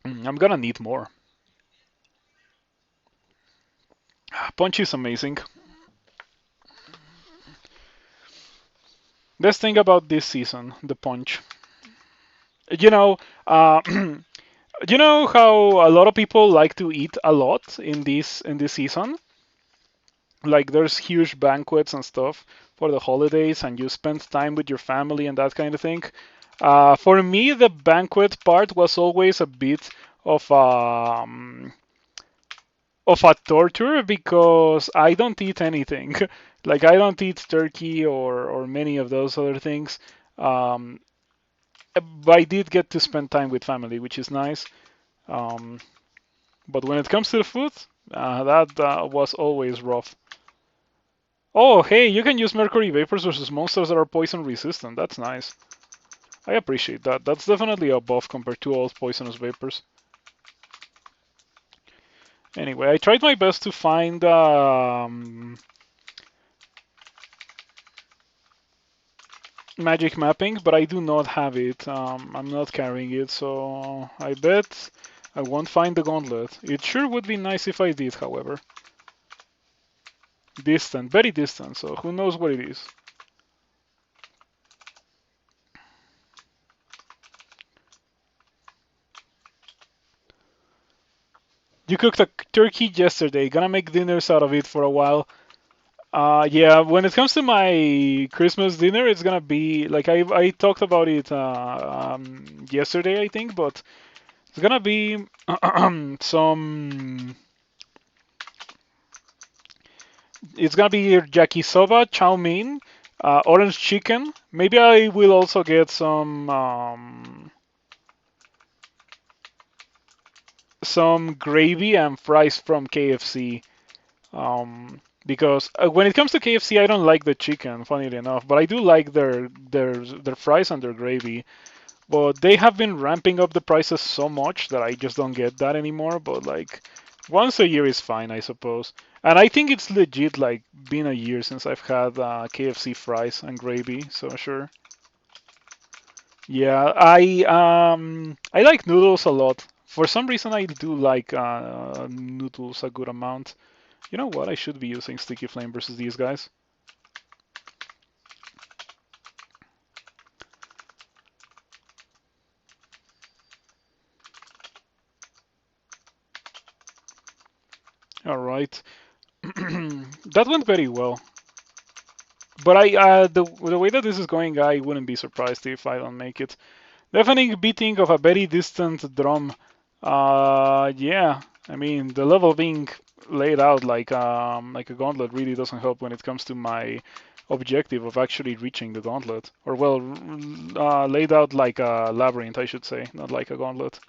I'm gonna need more. Punch is amazing. Best thing about this season, the punch. You know, you know how a lot of people like to eat a lot in this season? Like there's huge banquets and stuff for the holidays, and you spend time with your family and that kind of thing. For me, the banquet part was always a bit of a torture because I don't eat anything. Like I don't eat turkey or many of those other things. Um, but I did get to spend time with family, which is nice. Um, but when it comes to the food, that was always rough. Oh, hey, you can use mercury vapors versus monsters that are poison resistant. That's nice. I appreciate that. That's definitely a buff compared to all poisonous vapors. Anyway, I tried my best to find magic mapping, but I do not have it. I'm not carrying it, so I bet I won't find the gauntlet. It sure would be nice if I did, however. Distant, very distant, so who knows what it is. You cooked a turkey yesterday. Gonna make dinners out of it for a while. Yeah, when it comes to my Christmas dinner, it's gonna be like I talked about it yesterday, I think, but it's gonna be some. It's gonna be yakisoba, chow mein, orange chicken. Maybe I will also get some gravy and fries from KFC. Because when it comes to KFC, I don't like the chicken, funnily enough, but I do like their fries and their gravy. But they have been ramping up the prices so much that I just don't get that anymore. But like once a year is fine, I suppose. And I think it's legit like been a year since I've had KFC fries and gravy, so sure. Yeah, I like noodles a lot. For some reason, I do like noodles a good amount. You know what? I should be using Sticky Flame versus these guys. All right, that went very well. But the way that this is going, I wouldn't be surprised if I don't make it. Deafening beating of a very distant drum. Yeah. I mean, the level being laid out like a gauntlet really doesn't help when it comes to my objective of actually reaching the gauntlet. Or well, laid out like a labyrinth, I should say, not like a gauntlet.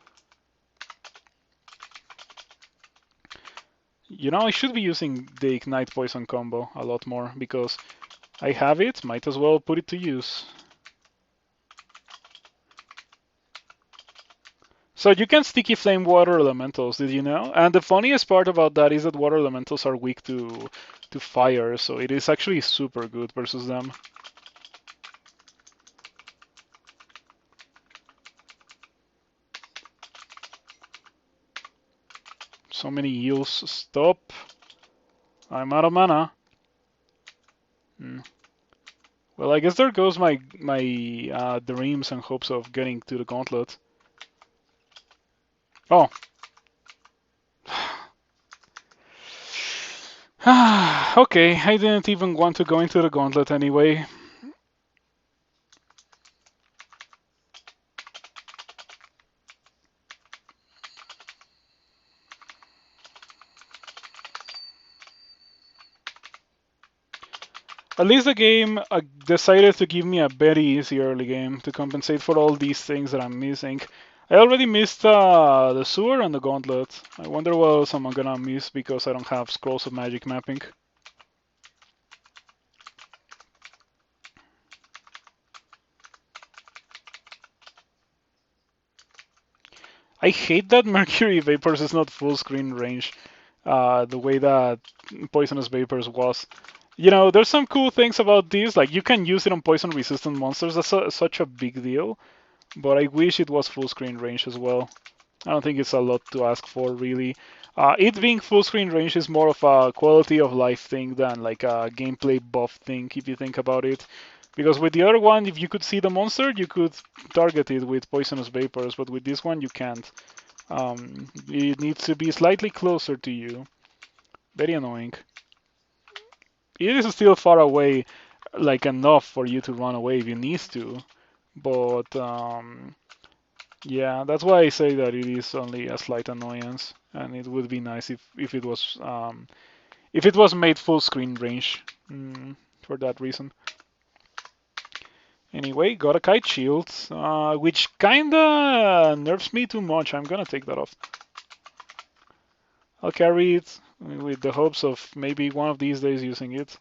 You know, I should be using the Ignite Poison combo a lot more because I have it, might as well put it to use. So you can sticky flame water elementals, did you know? And the funniest part about that is that water elementals are weak to fire, so it is actually super good versus them. So many heals. Stop. I'm out of mana. Hmm. Well, I guess there goes my dreams and hopes of getting to the gauntlet. Oh. Okay, I didn't even want to go into the gauntlet anyway. At least the game decided to give me a very easy early game to compensate for all these things that I'm missing. I already missed the sewer and the gauntlet. I wonder what else I'm gonna miss because I don't have scrolls of magic mapping. I hate that Mercury Vapors is not full screen range, the way that Poisonous Vapors was. You know, there's some cool things about this, like you can use it on poison resistant monsters, that's such a big deal, but I wish it was full screen range as well. I don't think it's a lot to ask for, really. It being full screen range is more of a quality of life thing than like a gameplay buff thing, if you think about it. Because with the other one, if you could see the monster, you could target it with poisonous vapors, but with this one, you can't. It needs to be slightly closer to you. Very annoying. It is still far away, like enough for you to run away if you need to, but yeah, that's why I say that it is only a slight annoyance, and it would be nice if it was made full screen range for that reason. Anyway, got a kite shield, which kinda nerfs me too much. I'm gonna take that off. I'll carry it with the hopes of maybe one of these days using it.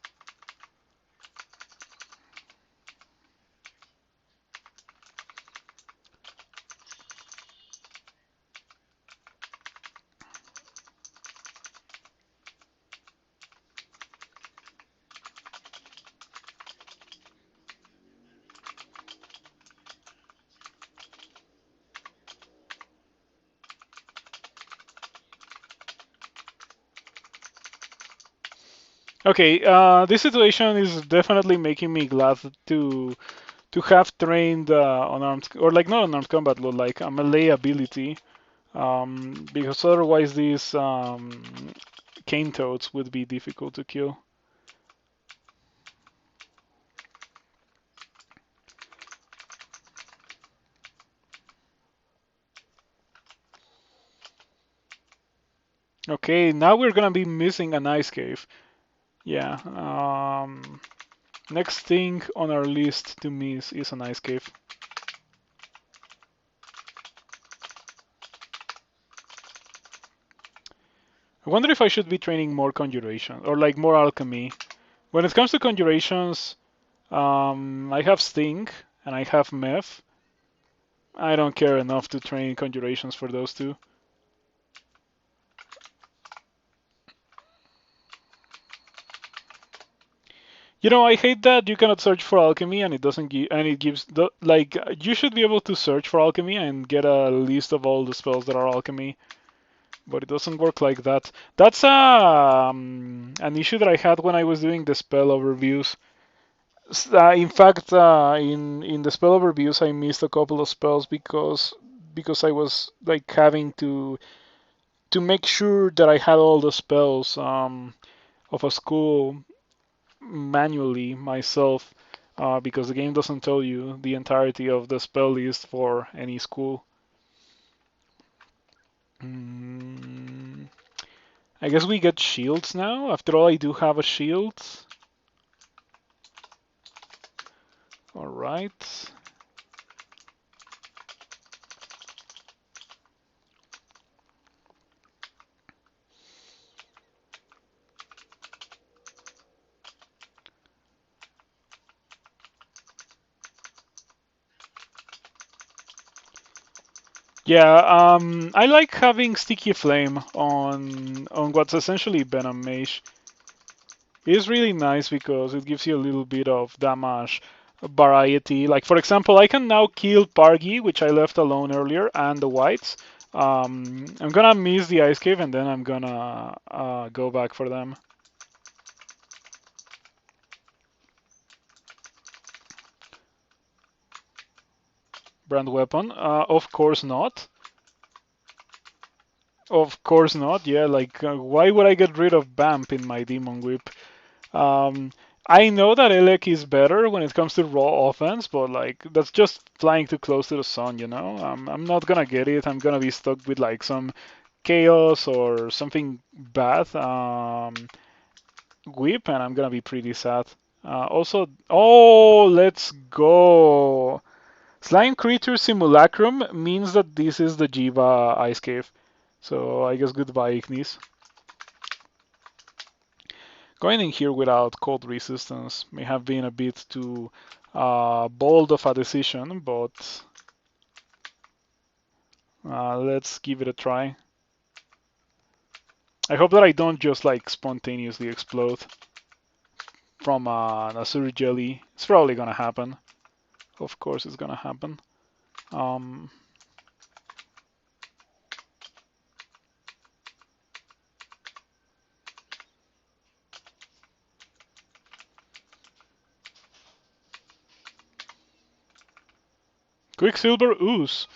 Okay, this situation is definitely making me glad to have trained unarmed or like not unarmed combat, but like a melee ability, because otherwise these cane toads would be difficult to kill. Okay, now we're gonna be missing an ice cave. Yeah. Next thing on our list to miss is an ice cave. I wonder if I should be training more conjuration or like more alchemy. When it comes to conjurations, I have Sting and I have Meth. I don't care enough to train conjurations for those two. You know, I hate that you cannot search for alchemy and it doesn't give, and it gives the like you should be able to search for alchemy and get a list of all the spells that are alchemy, but it doesn't work like that. That's an issue that I had when I was doing the spell overviews. In fact, in the spell overviews, I missed a couple of spells because I was like having to make sure that I had all the spells of a school manually myself, because the game doesn't tell you the entirety of the spell list for any school. Mm, I guess we get shields now. After all, I do have a shield. All right. Yeah, I like having Sticky Flame on what's essentially Venom Mage. It is really nice because it gives you a little bit of damage variety. Like for example, I can now kill Pargy, which I left alone earlier, and the Whites. I'm gonna miss the Ice Cave and then I'm gonna go back for them. Brand weapon? Of course not. Of course not. Yeah, like why would I get rid of Bamp in my Demon Whip? Um, I know that Elec is better when it comes to raw offense, but like that's just flying too close to the sun, you know? I'm not gonna get it. I'm gonna be stuck with like some chaos or something bad whip, and I'm gonna be pretty sad. Also, oh, let's go. Slime Creature Simulacrum means that this is the Jiva Ice Cave. So I guess goodbye, Ignis. Going in here without cold resistance may have been a bit too bold of a decision, but let's give it a try. I hope that I don't just like spontaneously explode from an Azure Jelly. It's probably gonna happen. Of course it's gonna happen. Um, Quicksilver Ooze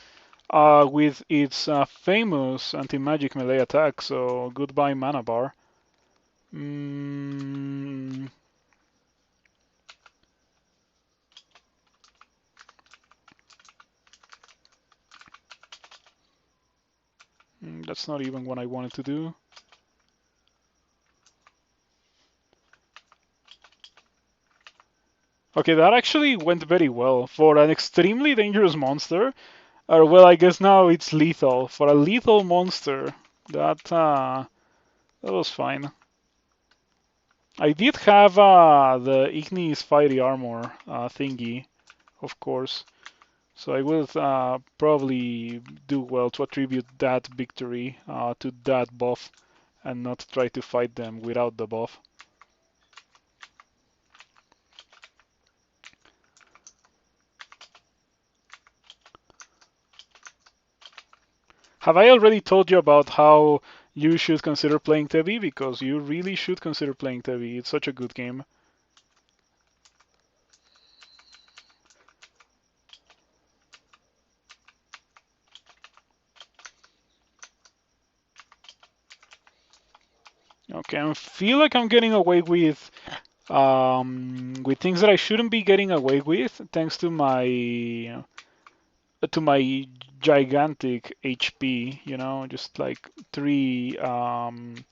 with its famous anti-magic melee attack, so goodbye mana bar. Mm, that's not even what I wanted to do. Okay, that actually went very well. For an extremely dangerous monster, or well, I guess now it's lethal. For a lethal monster, that was fine. I did have the Ignis Fiery Armor thingy, of course, so I would probably do well to attribute that victory to that buff and not try to fight them without the buff. Have I already told you about how you should consider playing Tevi? Because you really should consider playing Tevi. It's such a good game. Okay, I feel like I'm getting away with things that I shouldn't be getting away with, thanks to my gigantic HP. You know, just like three HP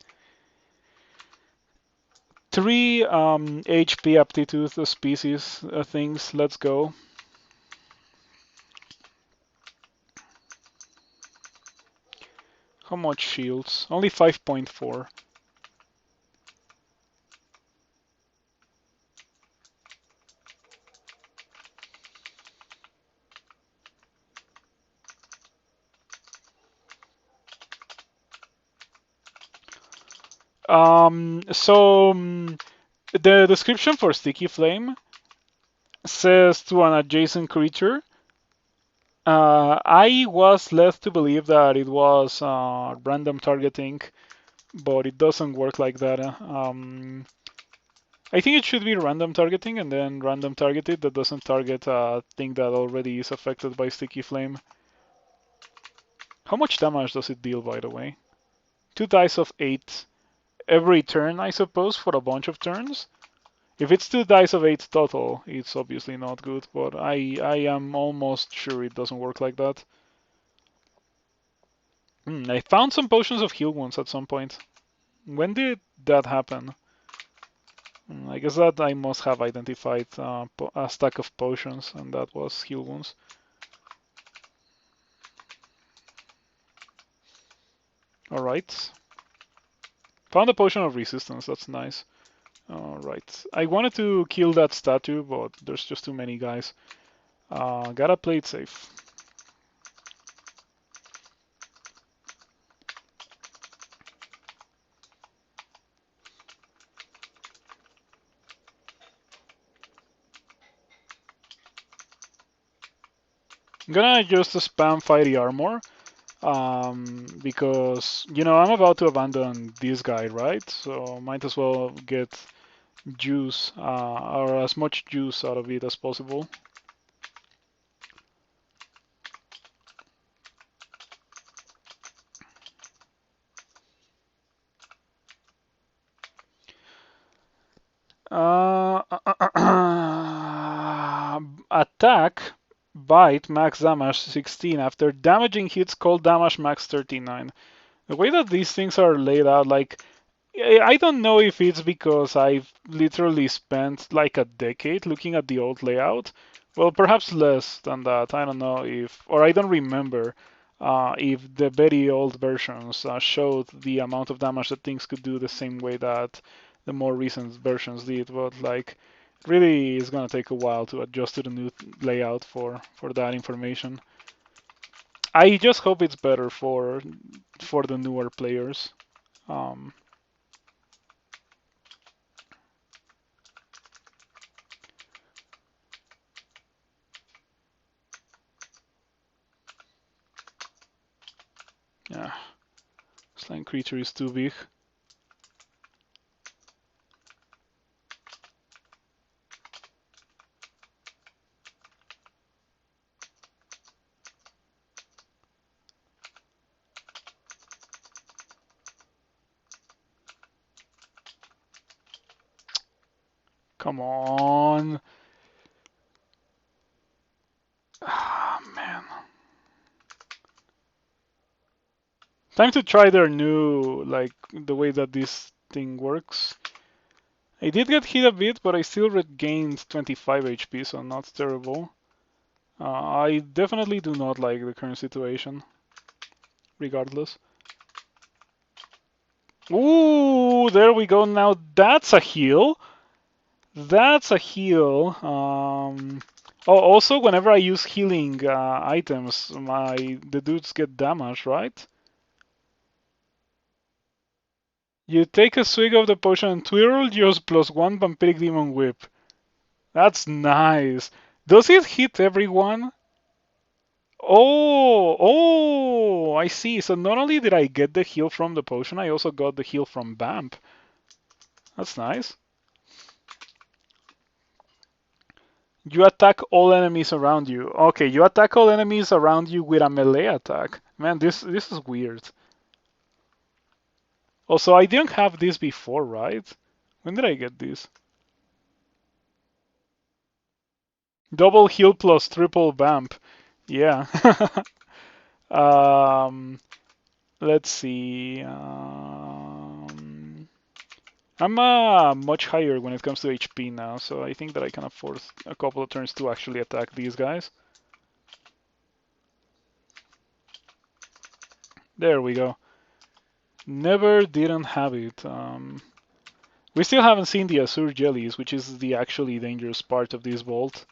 aptitude species things. Let's go. How much shields? Only 5.4. The description for Sticky Flame says to an adjacent creature. I was led to believe that it was random targeting, but it doesn't work like that. I think it should be random targeting and then random targeted that doesn't target a thing that already is affected by Sticky Flame. How much damage does it deal, by the way? 2 dice of 8 every turn, I suppose, for a bunch of turns. If it's 2 dice of 8 total, it's obviously not good, but I am almost sure it doesn't work like that. I found some potions of heal wounds at some point. When did that happen? I guess that I must have identified a stack of potions, and that was heal wounds. Alright. Found a potion of resistance, that's nice. Alright. I wanted to kill that statue, but there's just too many guys. Gotta play it safe. I'm gonna just spam Fiery Armor. Because, you know, I'm about to abandon this guy, right? So might as well get juice, or as much juice out of it as possible. Attack, bite, max damage 16. After damaging hits, cold damage max 39. The way that these things are laid out, like, I don't know if it's because I've literally spent like a decade looking at the old layout, Well, perhaps less than that. I don't know if, or I don't remember if the very old versions showed the amount of damage that things could do the same way that the more recent versions did. But like, really, it's gonna take a while to adjust to the new layout for that information. I just hope it's better for the newer players. Um, yeah, slime creature is too big. Come on. Ah, man. Time to try their new, like, the way that this thing works. I did get hit a bit, but I still regained 25 HP, so not terrible. I definitely do not like the current situation, regardless. Ooh, there we go. Now that's a heal. That's a heal. Oh, also, whenever I use healing items, the dudes get damage, right? You take a swig of the potion and twirl, use +1 vampiric demon whip. That's nice. Does it hit everyone? Oh, I see. So not only did I get the heal from the potion, I also got the heal from Vamp. That's nice. You attack all enemies around you. Okay, you attack all enemies around you with a melee attack. Man, this is weird. Also, I didn't have this before, right? When did I get this? Double heal plus triple vamp. Yeah. um, let's see. I'm much higher when it comes to HP now, so I think that I can afford a couple of turns to actually attack these guys. There we go. Never didn't have it. We still haven't seen the Azure Jellies, which is the actually dangerous part of this vault.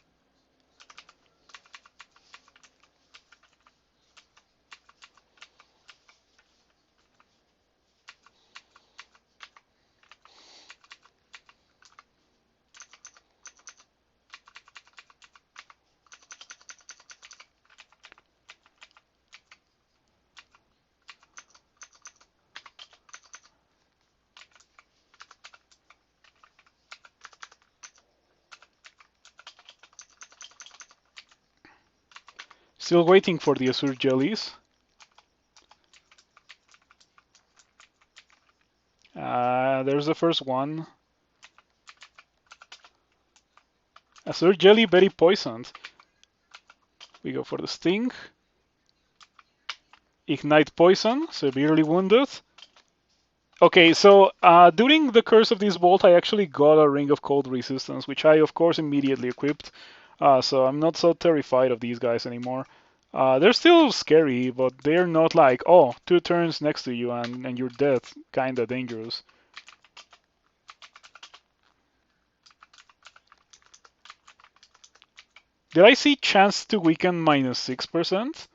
Still waiting for the Azure Jellies. There's the first one. Azure Jelly, very poisoned. We go for the Sting. Ignite Poison, severely wounded. Okay, so during the curse of this bolt, I actually got a Ring of Cold Resistance, which I, of course, immediately equipped. So I'm not so terrified of these guys anymore. They're still scary, but they're not like, oh, 2 turns next to you and you're dead. Kinda dangerous. Did I see chance to weaken -6%?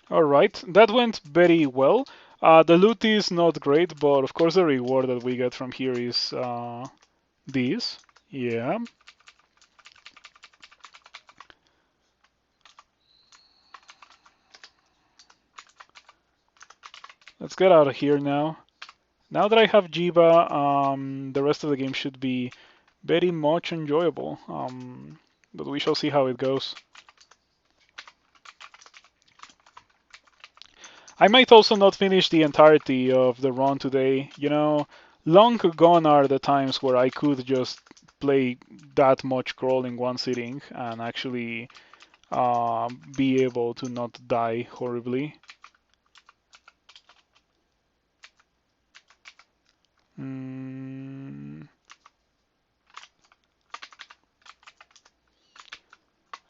Alright, that went very well. The loot is not great, but of course the reward that we get from here is this. Yeah. Let's get out of here now. Now that I have Jiva, the rest of the game should be very much enjoyable. But we shall see how it goes. I might also not finish the entirety of the run today. You know, long gone are the times where I could just play that much crawl in one sitting and actually be able to not die horribly. Mm,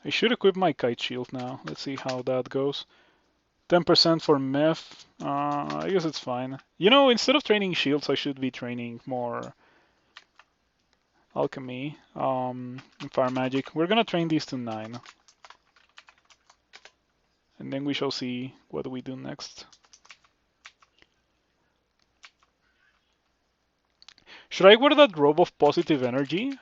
I should equip my kite shield now. Let's see how that goes. 10% for meth. I guess it's fine. You know, instead of training shields, I should be training more alchemy, and fire magic. We're gonna train these to 9, and then we shall see what we do next. Should I wear that robe of positive energy? It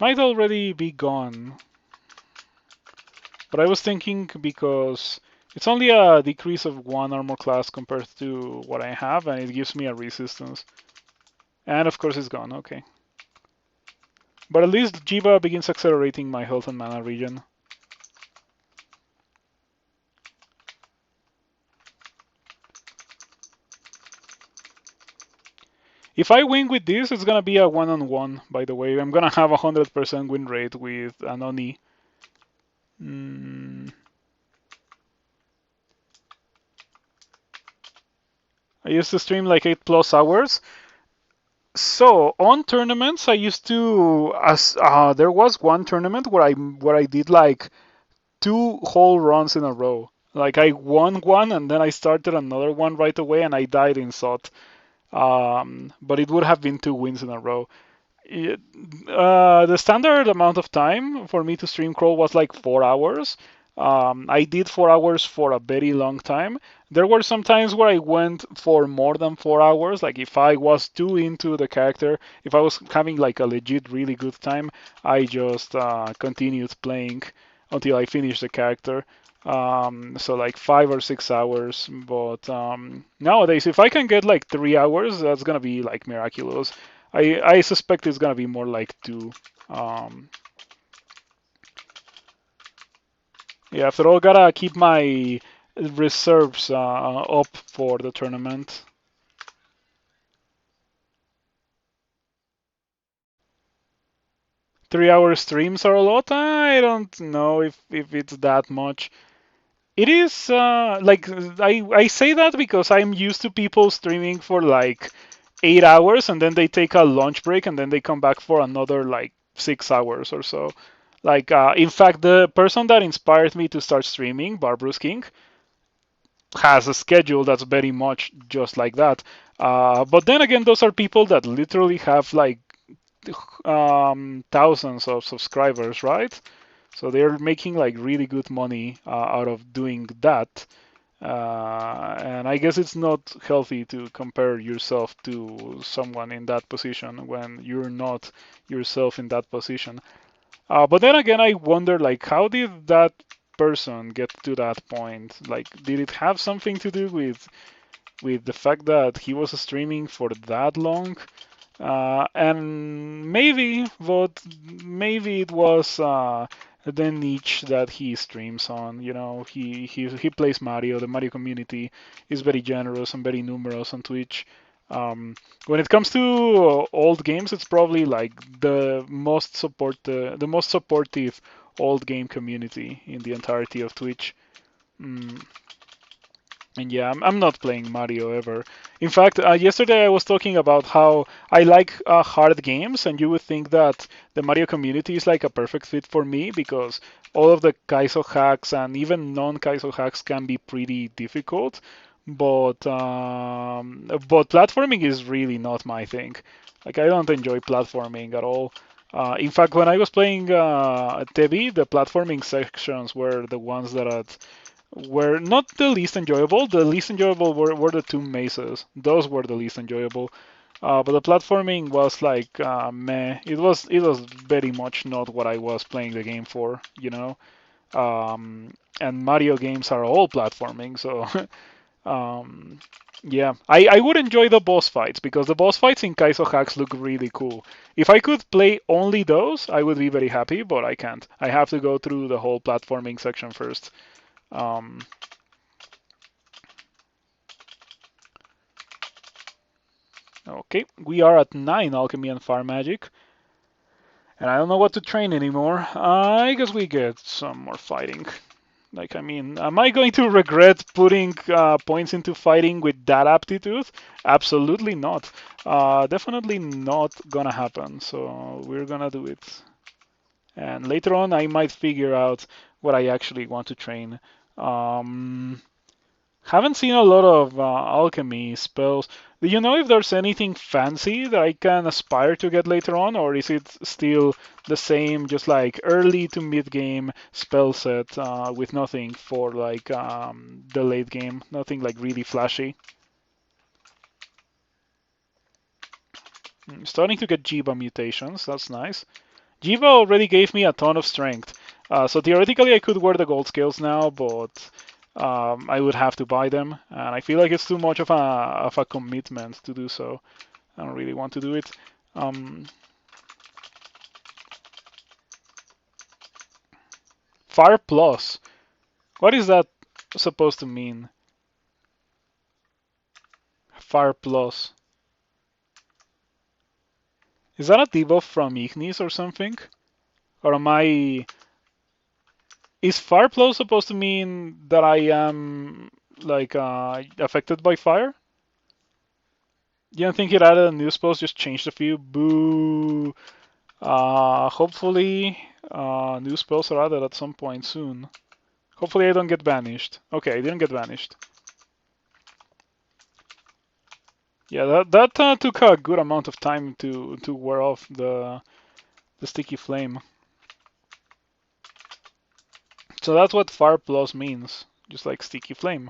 might already be gone, but I was thinking because it's only a decrease of 1 armor class compared to what I have, and it gives me a resistance. And of course it's gone, okay. But at least Jiva begins accelerating my health and mana regen. If I win with this, it's gonna be a one-on-one, by the way. I'm gonna have a 100% win rate with an Oni. I used to stream like 8+ hours. So on tournaments, I used to there was one tournament where I did like 2 whole runs in a row. Like I won one and then I started another one right away and I died in SOT. But it would have been 2 wins in a row. The standard amount of time for me to stream crawl was like 4 hours. I did 4 hours for a very long time. There were some times where I went for more than 4 hours. Like if I was too into the character, if I was having like a legit really good time, I just continued playing until I finished the character. So like 5 or 6 hours. But nowadays, if I can get like 3 hours, that's gonna be like miraculous. I suspect it's gonna be more like 2. Um, yeah, after all, gotta keep my reserves up for the tournament. 3 hour streams are a lot. I don't know if it's that much. It is like I say that because I'm used to people streaming for like 8 hours and then they take a lunch break and then they come back for another like 6 hours or so. Like in fact, the person that inspired me to start streaming, Barbarous King, has a schedule that's very much just like that. But then again, those are people that literally have like thousands of subscribers, right? So they're making like really good money out of doing that. And I guess it's not healthy to compare yourself to someone in that position when you're not yourself in that position. But then again, I wonder, like, how did that person get to that point? Like, did it have something to do with the fact that he was streaming for that long? And maybe, but maybe it was the niche that he streams on. You know, he plays Mario. The Mario community is very generous and very numerous on Twitch. When it comes to old games, it's probably like the most supportive old game community in the entirety of Twitch. Mm, and yeah, I'm not playing Mario ever. In fact, yesterday I was talking about how I like hard games, and you would think that the Mario community is like a perfect fit for me because all of the Kaizo hacks and even non-Kaizo hacks can be pretty difficult. But platforming is really not my thing. Like I don't enjoy platforming at all. In fact, when I was playing Tevi, the platforming sections were the ones that were not the least enjoyable. The least enjoyable were the 2 mazes. Those were the least enjoyable. But the platforming was like meh. It was very much not what I was playing the game for, you know. And Mario games are all platforming, so yeah. I would enjoy the boss fights because the boss fights in Kaizo hacks look really cool. If I could play only those, I would be very happy, but I can't. I have to go through the whole platforming section first. Um, okay, we are at 9 alchemy and fire magic. And I don't know what to train anymore. I guess we get some more fighting. Like, I mean, am I going to regret putting points into fighting with that aptitude? Absolutely not. Definitely not gonna happen. So we're gonna do it. And later on, I might figure out what I actually want to train. Um, haven't seen a lot of alchemy spells. Do you know if there's anything fancy that I can aspire to get later on, or is it still the same, just like early to mid game spell set with nothing for like the late game, nothing like really flashy? Starting to get Jiva mutations, that's nice. Jiva already gave me a ton of strength, so theoretically I could wear the gold scales now, but I would have to buy them, and I feel like it's too much of a commitment to do so. I don't really want to do it. Um, Fire Plus. What is that supposed to mean? Fire Plus. Is that a debuff from Ignis or something? Or am I... Is Fire Plus supposed to mean that I am like affected by fire? You don't think it added a new spell, just changed a few? Boo. Hopefully, new spells are added at some point soon. Hopefully I don't get banished. Okay, I didn't get banished. Yeah, that took a good amount of time to wear off the sticky flame. So that's what Fire Plus means, just like sticky flame.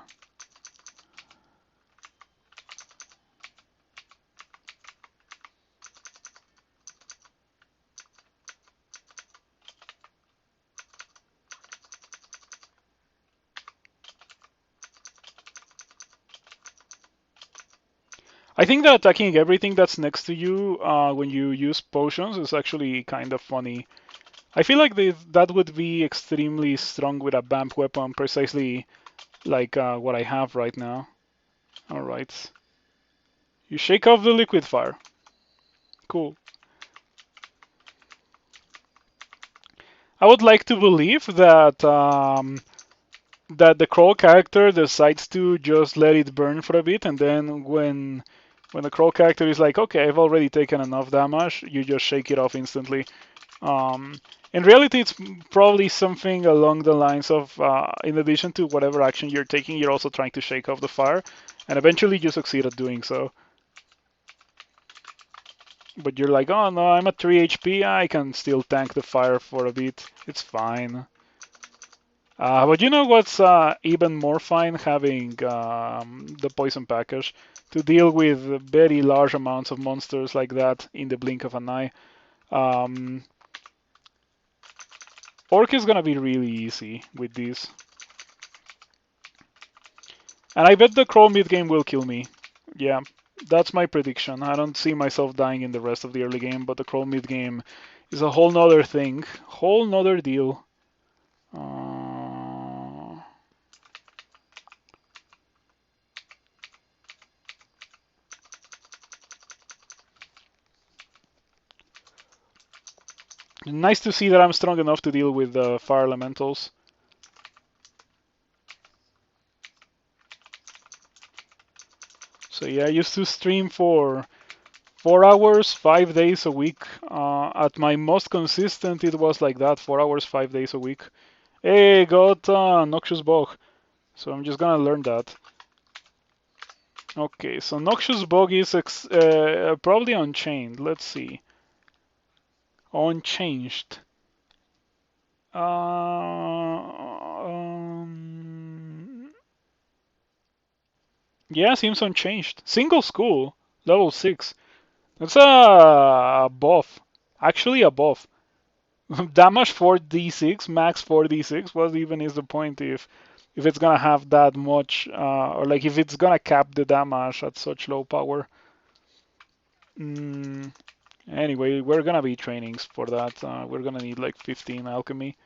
I think that attacking everything that's next to you when you use potions is actually kind of funny. I feel like that would be extremely strong with a vamp weapon, precisely like what I have right now. Alright. You shake off the liquid fire. Cool. I would like to believe that that the Kroll character decides to just let it burn for a bit, and then when the Kroll character is like, okay, I've already taken enough damage, you just shake it off instantly. In reality, it's probably something along the lines of, in addition to whatever action you're taking, you're also trying to shake off the fire, and eventually you succeed at doing so. But you're like, oh no, I'm at 3 HP, I can still tank the fire for a bit, it's fine. But you know what's even more fine? Having the poison package to deal with very large amounts of monsters like that in the blink of an eye. Um, Orc is gonna be really easy with this. And I bet the Crow mid game will kill me. Yeah, that's my prediction. I don't see myself dying in the rest of the early game, but the Crow mid game is a whole nother thing. Whole nother deal. Nice to see that I'm strong enough to deal with fire elementals. So yeah, I used to stream for 4 hours, 5 days a week. At my most consistent, it was like that, 4 hours, 5 days a week. Hey, got Noxious Bog. So I'm just gonna learn that. Okay, so Noxious Bog is probably unchained. Let's see. Unchanged. Yeah, seems unchanged. Single school, level 6. That's a buff. Actually, a buff. Damage 4d6, max 4d6. What even is the point if it's gonna have that much, or like if it's gonna cap the damage at such low power? Anyway, we're gonna be trainings for that. We're gonna need like 15 alchemy.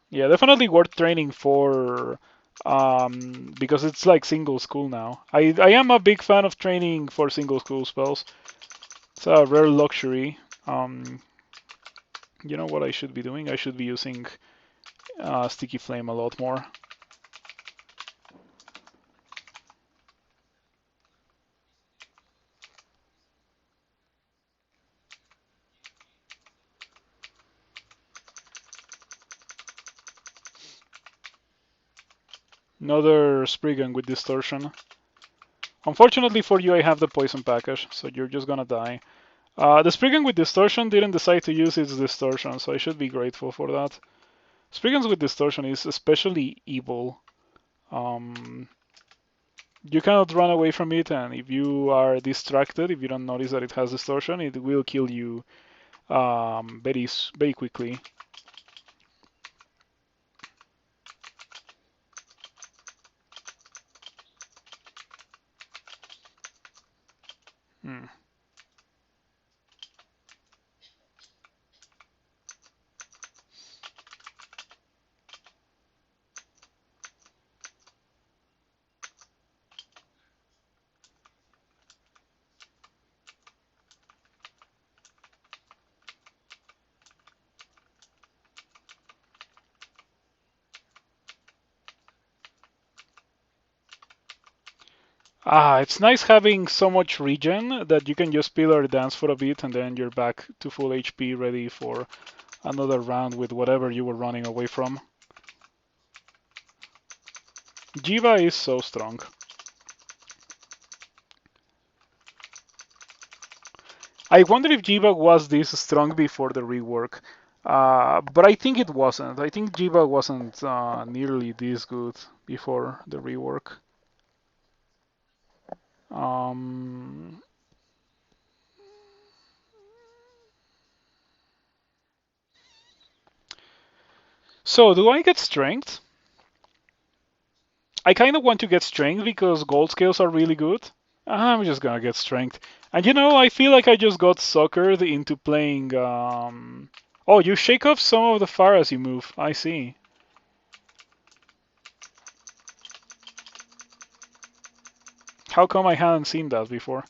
Yeah, definitely worth training for, because it's like single school now. I am a big fan of training for single school spells. It's a rare luxury. Um, you know what I should be doing? I should be using Sticky Flame a lot more. Another Spriggan with Distortion. Unfortunately for you, I have the poison package, so you're just gonna die. The Spriggan with Distortion didn't decide to use its Distortion, so I should be grateful for that. Spriggans with Distortion is especially evil. Um, you cannot run away from it, and if you are distracted, if you don't notice that it has Distortion, it will kill you very quickly. Hmm. It's nice having so much regen that you can just pillar dance for a bit and then you're back to full HP ready for another round with whatever you were running away from. Jiva is so strong. I wonder if Jiva was this strong before the rework, but I think it wasn't. I think Jiva wasn't nearly this good before the rework. Um, so, do I get strength? I kind of want to get strength because gold scales are really good. I'm just gonna get strength. And you know, I feel like I just got suckered into playing. Oh, you shake off some of the fire as you move. I see. How come I hadn't seen that before?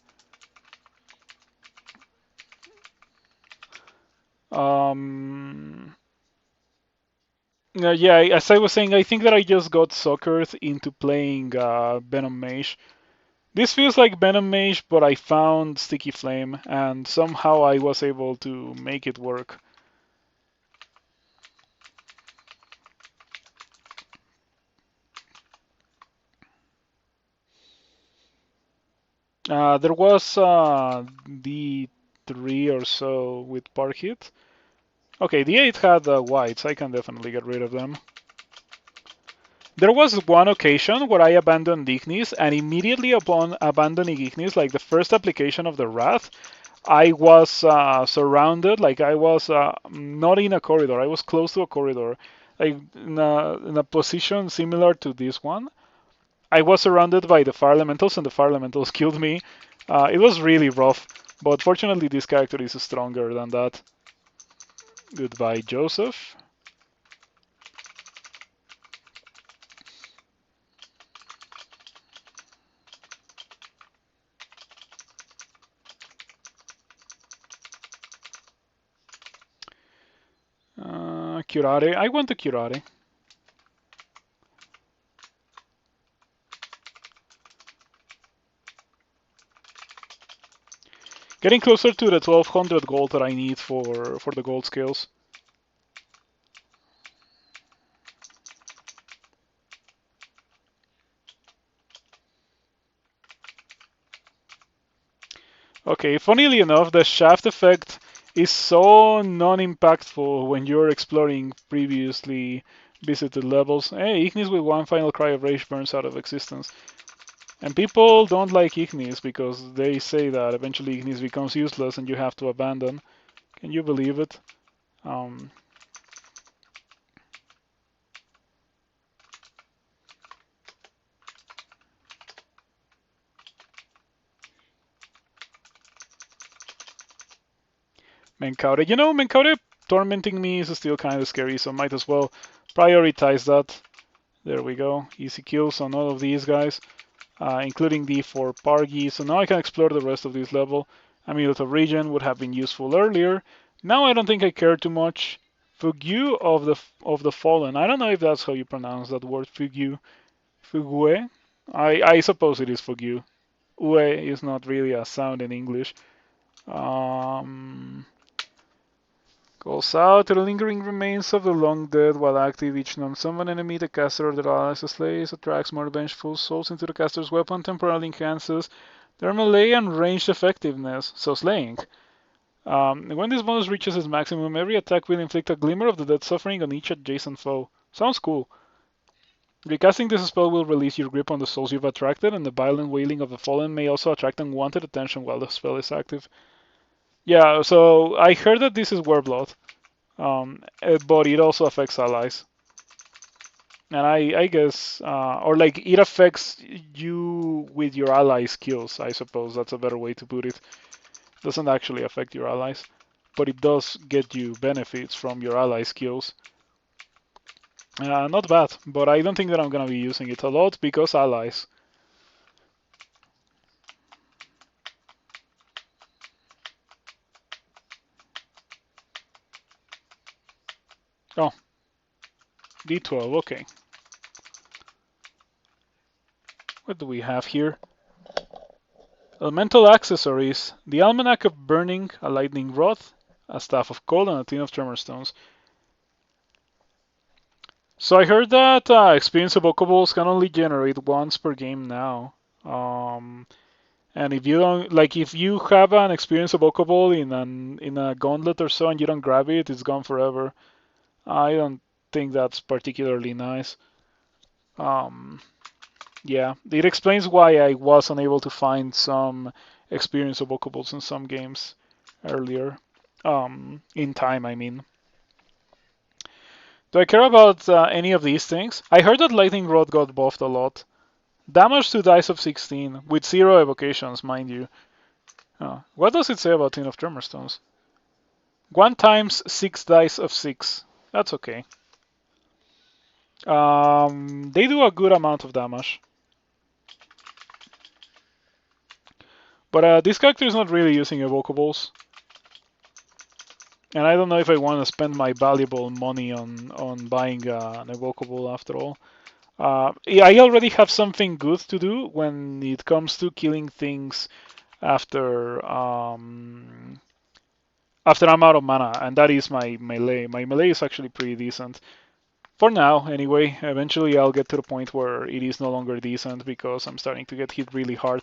Um, yeah, as I was saying, I think that I just got suckered into playing Venom Mage. This feels like Venom Mage, but I found Sticky Flame, and somehow I was able to make it work. There was D3 or so with Park Hit. Okay, D8 had whites. I can definitely get rid of them. There was one occasion where I abandoned Ignis, and immediately upon abandoning Ignis, like the first application of the Wrath, I was surrounded, like I was not in a corridor, I was close to a corridor, like in a position similar to this one. I was surrounded by the fire elementals, and the fire elementals killed me. It was really rough, but fortunately, this character is stronger than that. Goodbye, Joseph. Curare. I want the Curare. Getting closer to the 1200 gold that I need for the gold scales. Okay, funnily enough, the shaft effect is so non-impactful when you're exploring previously visited levels. Hey, Ignis with one final cry of rage burns out of existence. And people don't like Ignis because they say that eventually Ignis becomes useless and you have to abandon. Can you believe it? Um, Menkaure. You know, Menkaure tormenting me is still kind of scary, so might as well prioritize that. There we go. Easy kills on all of these guys, including the 4 Pargi. So now I can explore the rest of this level. Amulet of Regen would have been useful earlier. Now I don't think I care too much. Fugue of the Fallen. I don't know if that's how you pronounce that word, Fugue. Fugue? I suppose it is Fugue. Ue is not really a sound in English. Um, Calls out to the lingering remains of the long dead while active. Each non-summon enemy the caster or their allies slays attracts more vengeful souls into the caster's weapon, temporarily enhances their melee and ranged effectiveness. So slaying. When this bonus reaches its maximum, every attack will inflict a glimmer of the dead suffering on each adjacent foe. Sounds cool. Recasting this spell will release your grip on the souls you've attracted, and the violent wailing of the fallen may also attract unwanted attention while the spell is active. Yeah, so I heard that this is Warblood, but it also affects allies. And I guess, or like it affects you with your ally skills, I suppose that's a better way to put it. Doesn't actually affect your allies, but it does get you benefits from your ally skills. Not bad, but I don't think that I'm gonna be using it a lot because allies. Oh, D12, okay. What do we have here? Elemental accessories. The Almanac of Burning, a lightning rod, a staff of cold, and a tin of tremor stones. So I heard that experience evocables can only generate once per game now. And if you don't like, if you have an experience evocable in a gauntlet or so and you don't grab it, it's gone forever. I don't think that's particularly nice. Um, yeah, it explains why I was unable to find some experience evocables in some games earlier. In time, I mean. Do I care about any of these things? I heard that Lightning Rod got buffed a lot. Damage to dice of 16, with 0 evocations, mind you. What does it say about Tin of Tremorstones? 1 times 6 dice of 6. That's okay. They do a good amount of damage. But this character is not really using evocables. And I don't know if I want to spend my valuable money on buying an evocable after all. I already have something good to do when it comes to killing things after after I'm out of mana, and that is my melee. My melee is actually pretty decent. For now, anyway. Eventually I'll get to the point where it is no longer decent because I'm starting to get hit really hard.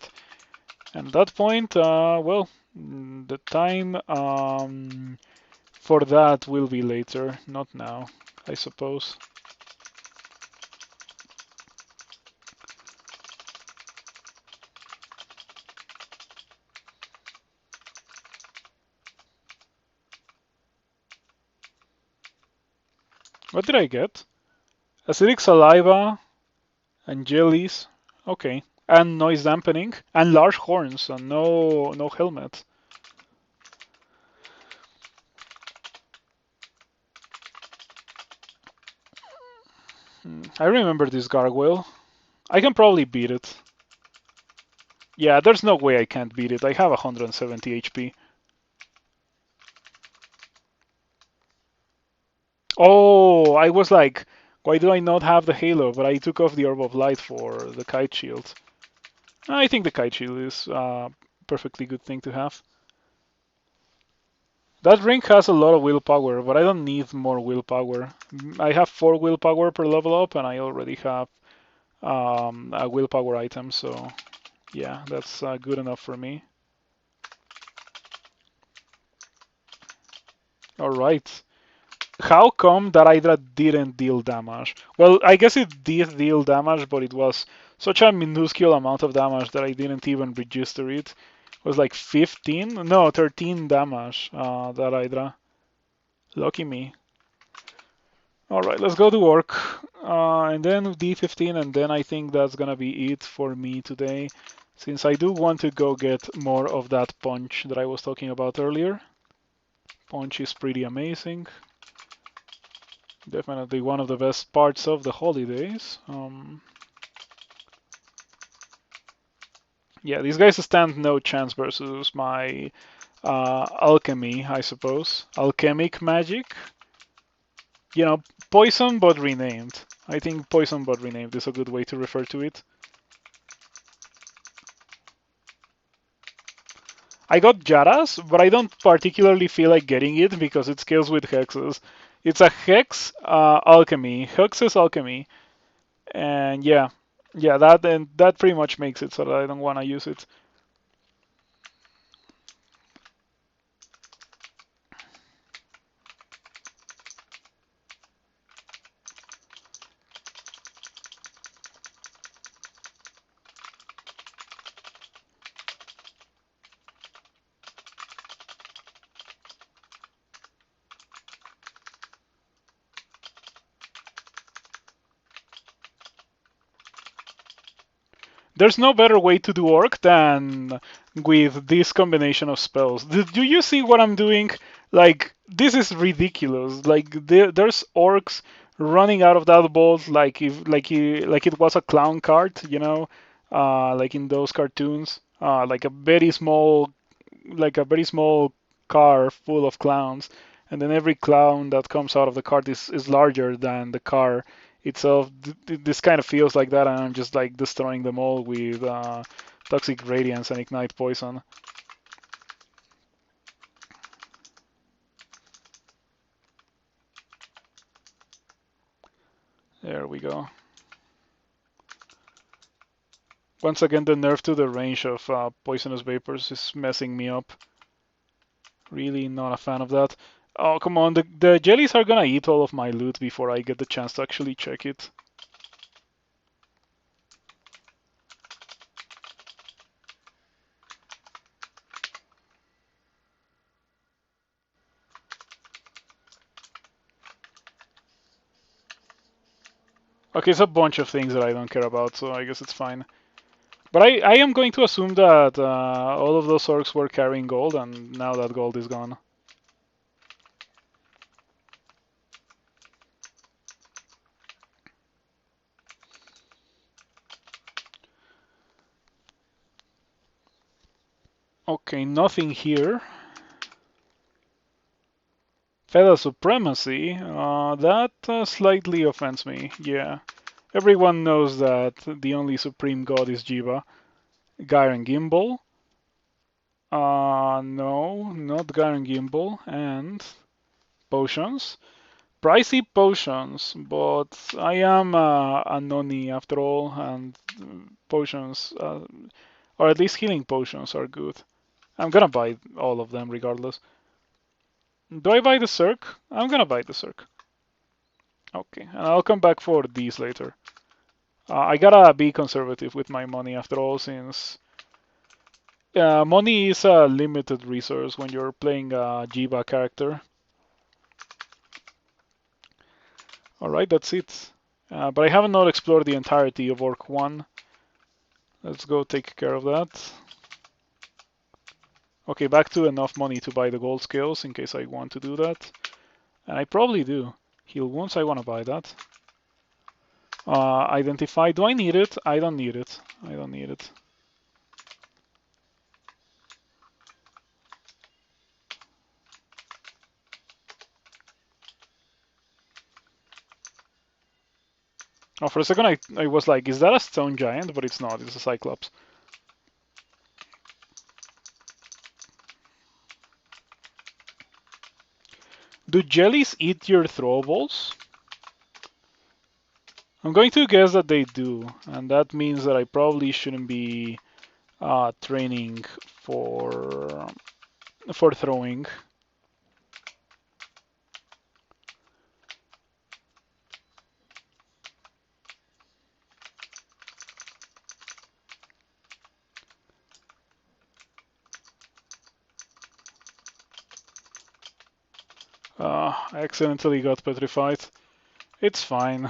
And at that point, well, the time for that will be later, not now, I suppose. What did I get? Acidic saliva and jellies. Okay. And noise dampening and large horns and no helmet. I remember this gargoyle. I can probably beat it. Yeah, there's no way I can't beat it. I have 170 HP. Oh, I was like, why do I not have the halo? But I took off the orb of light for the kite shield. I think the kite shield is a perfectly good thing to have. That ring has a lot of willpower, but I don't need more willpower. I have 4 willpower per level up, and I already have a willpower item, so yeah, that's good enough for me. Alright. How come that Hydra didn't deal damage? Well, I guess it did deal damage, but it was such a minuscule amount of damage that I didn't even register it. It was like 15? No, 13 damage, that Hydra. Lucky me. Alright, let's go to work. And then D15, and then I think that's gonna be it for me today. Since I do want to go get more of that punch that I was talking about earlier. Punch is pretty amazing. Definitely one of the best parts of the holidays. Yeah, these guys stand no chance versus my alchemy, I suppose. Alchemic magic. You know, poison but renamed. I think poison but renamed is a good way to refer to it. I got Jaras, but I don't particularly feel like getting it because it scales with hexes. It's a hex alchemy, hexes alchemy, and yeah, that pretty much makes it so that I don't want to use it. There's no better way to do orc than with this combination of spells. Do you see what I'm doing? Like, this is ridiculous. Like, there's orcs running out of that vault like it was a clown cart, like in those cartoons, like a very small car full of clowns, and then every clown that comes out of the cart is larger than the car itself. This kind of feels like that, and I'm just like destroying them all with toxic radiance and ignite poison. There we go. Once again, the nerf to the range of poisonous vapors is messing me up. Really not a fan of that. Oh, come on, the jellies are gonna eat all of my loot before I get the chance to actually check it. Okay, it's a bunch of things that I don't care about, so I guess it's fine. But I am going to assume that all of those orcs were carrying gold, and now that gold is gone. Okay, nothing here. Feather supremacy, that slightly offends me, yeah. Everyone knows that the only supreme god is Jiva. Gyre Gimbal. No, not Gyre Gimbal. And potions. Pricey potions, but I am a noni after all, and potions, or at least healing potions, are good. I'm gonna buy all of them regardless. Do I buy the Circ? I'm gonna buy the Circ. Okay, and I'll come back for these later. I gotta be conservative with my money after all, since money is a limited resource when you're playing a Jiva character. Alright, that's it. But I have not explored the entirety of Orc 1. Let's go take care of that. Okay, back to enough money to buy the gold scales in case I want to do that. And I probably do. Heal wounds, I want to buy that. Identify, do I need it? I don't need it. I don't need it. Oh, for a second I was like, is that a stone giant? But it's not, it's a cyclops. Do jellies eat your throwables? I'm going to guess that they do, and that means that I probably shouldn't be training for throwing. I accidentally got petrified. It's fine.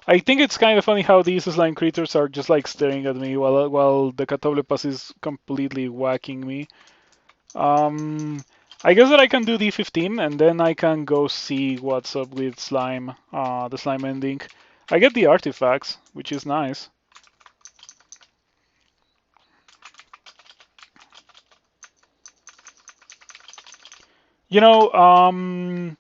I think it's kind of funny how these slime creatures are just like staring at me while the Catoblepas is completely whacking me. I guess that I can do D15 and then I can go see what's up with slime, the slime ending. I get the artifacts, which is nice. You know,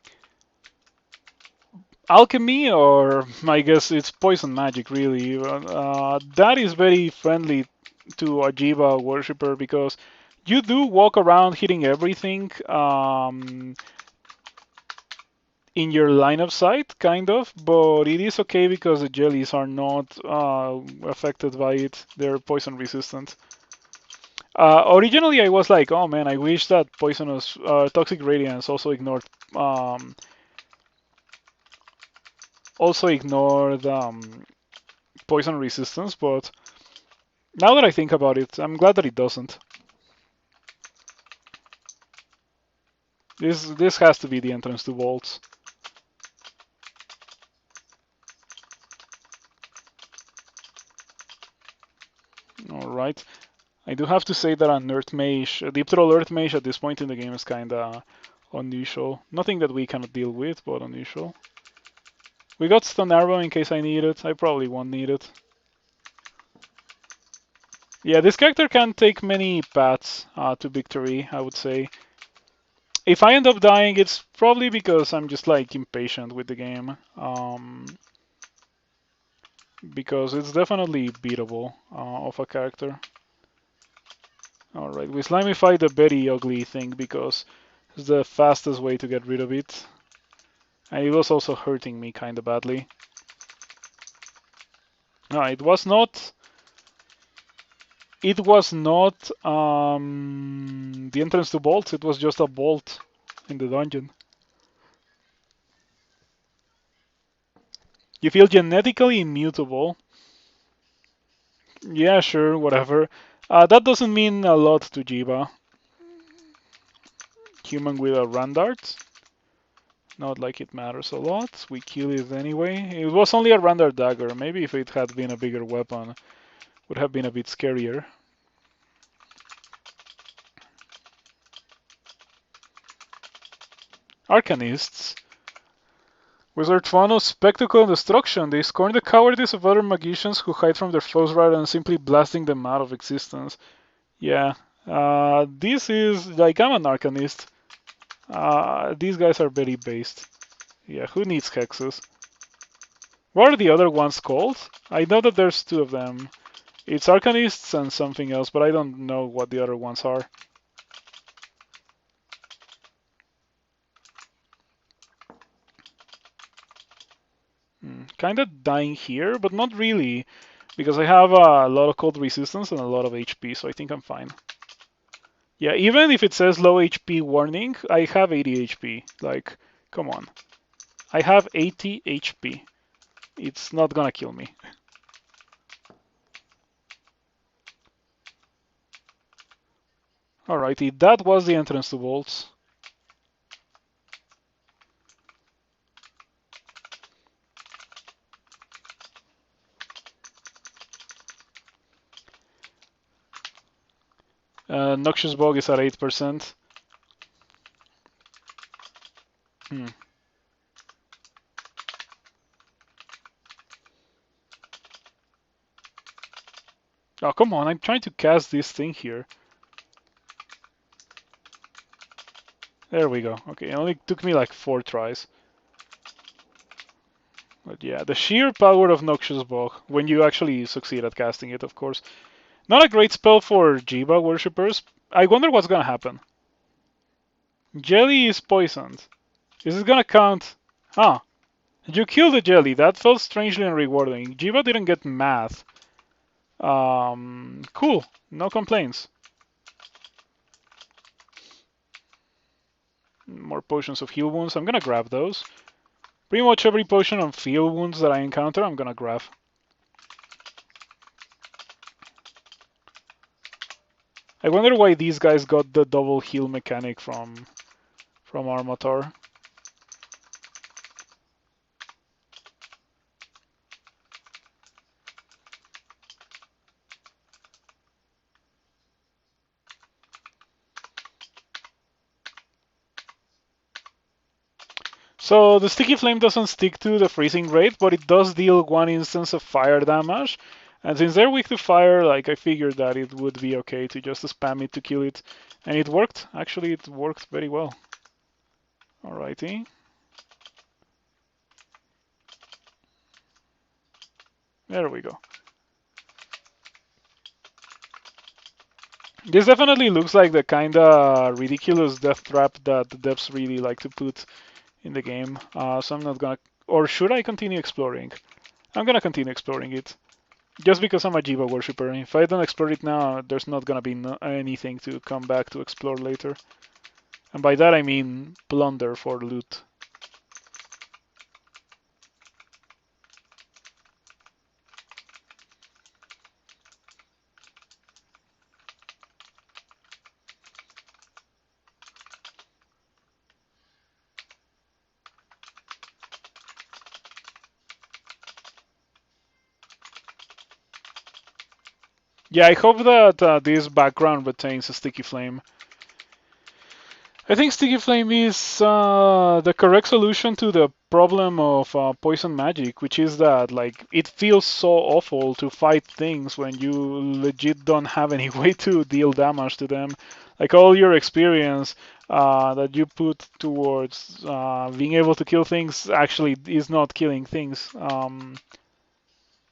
alchemy, or I guess it's poison magic, really. That is very friendly to a Jiva worshipper because you do walk around hitting everything in your line of sight, kind of, but it is okay because the jellies are not affected by it. They're poison resistant. Originally, I was like, oh man, I wish that poisonous toxic radiance um, also ignored poison resistance, but now that I think about it, I'm glad that it doesn't. This has to be the entrance to vaults. All right. I do have to say that an Earth Mage, a Deep Throw Earth Mage at this point in the game is kinda unusual. Nothing that we cannot deal with, but unusual. We got Stun Arrow in case I need it. I probably won't need it. Yeah, this character can take many paths to victory, I would say. If I end up dying, it's probably because I'm just like impatient with the game. Because it's definitely beatable of a character. Alright, we slimify the very ugly thing because it's the fastest way to get rid of it. And it was also hurting me kinda badly. No, it was not. It was not the entrance to bolts. It was just a bolt in the dungeon. You feel genetically immutable. Yeah, sure, whatever. That doesn't mean a lot to Jiva. Human with a Randart. Not like it matters a lot. We kill it anyway. It was only a Randart dagger. Maybe if it had been a bigger weapon, would have been a bit scarier. Arcanists. Wizards follow spectacle and destruction. They scorn the cowardice of other magicians who hide from their foes rather than simply blasting them out of existence. Yeah, this is like I'm an arcanist. These guys are very based. Yeah, who needs hexes? What are the other ones called? I know that there's two of them. It's arcanists and something else, but I don't know what the other ones are. Kinda dying here, but not really, because I have a lot of cold resistance and a lot of HP, so I think I'm fine. Yeah, even if it says low HP warning, I have 80 HP. Like, come on. I have 80 HP. It's not gonna kill me. Alrighty, that was the entrance to vaults. Noxious Bog is at 8%. Hmm. Oh, come on, I'm trying to cast this thing here. There we go. Okay, it only took me like 4 tries. But yeah, the sheer power of Noxious Bog, when you actually succeed at casting it, of course. Not a great spell for Jiva worshippers. I wonder what's gonna happen. Jelly is poisoned. Is it gonna count? Ah, you killed the jelly. That felt strangely unrewarding. Jiva didn't get math. Cool. No complaints. More potions of heal wounds. I'm gonna grab those. Pretty much every potion of heal wounds that I encounter, I'm gonna grab. I wonder why these guys got the double heal mechanic from Armator. So the sticky flame doesn't stick to the freezing rate, but it does deal 1 instance of fire damage. And since they're weak to fire, like I figured that it would be okay to just spam it to kill it. And it worked. Actually, it worked very well. Alrighty. There we go. This definitely looks like the kinda ridiculous death trap that the devs really like to put in the game. So I'm not gonna, or should I continue exploring? I'm gonna continue exploring it. Just because I'm a Jiva worshipper. If I don't explore it now, there's not gonna be anything to come back to explore later. And by that I mean plunder for loot. Yeah, I hope that this background retains a sticky flame. I think Sticky Flame is the correct solution to the problem of poison magic, which is that like it feels so awful to fight things when you legit don't have any way to deal damage to them. Like all your experience that you put towards being able to kill things actually is not killing things.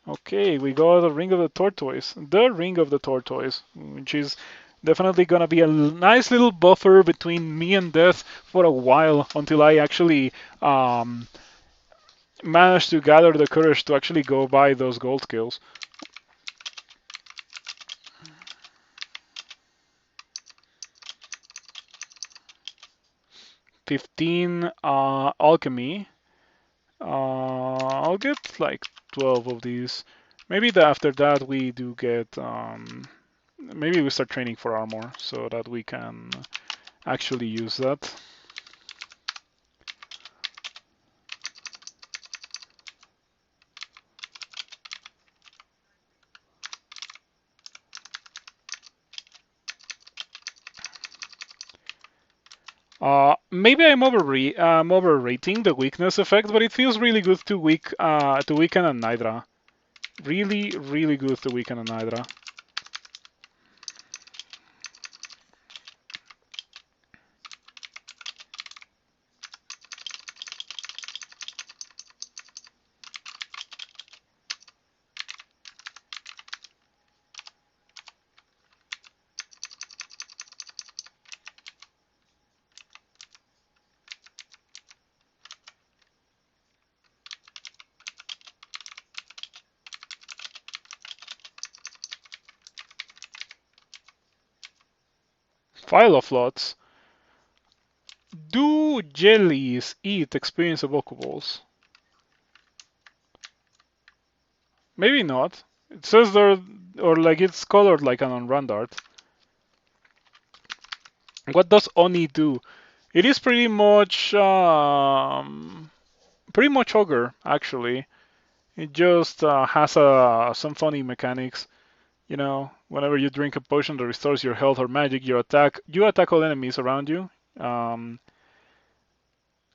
Okay, we got the Ring of the Tortoise. The Ring of the Tortoise, which is definitely gonna be a nice little buffer between me and death for a while until I actually manage to gather the courage to actually go buy those gold skills. 15 alchemy. I'll get like 12 of these. Maybe after that we do get. Maybe we start training for armor so that we can actually use that. Maybe I'm overrating the weakness effect, but it feels really good to weaken a Nidra. Really, really good to weaken a Nidra. File of Lots. Do jellies eat experience evocables? Maybe not. It says there, or like it's colored like an on-run art. What does Oni do? It is pretty much ogre actually. It just has some funny mechanics. You know, whenever you drink a potion that restores your health or magic, you attack all enemies around you. Um,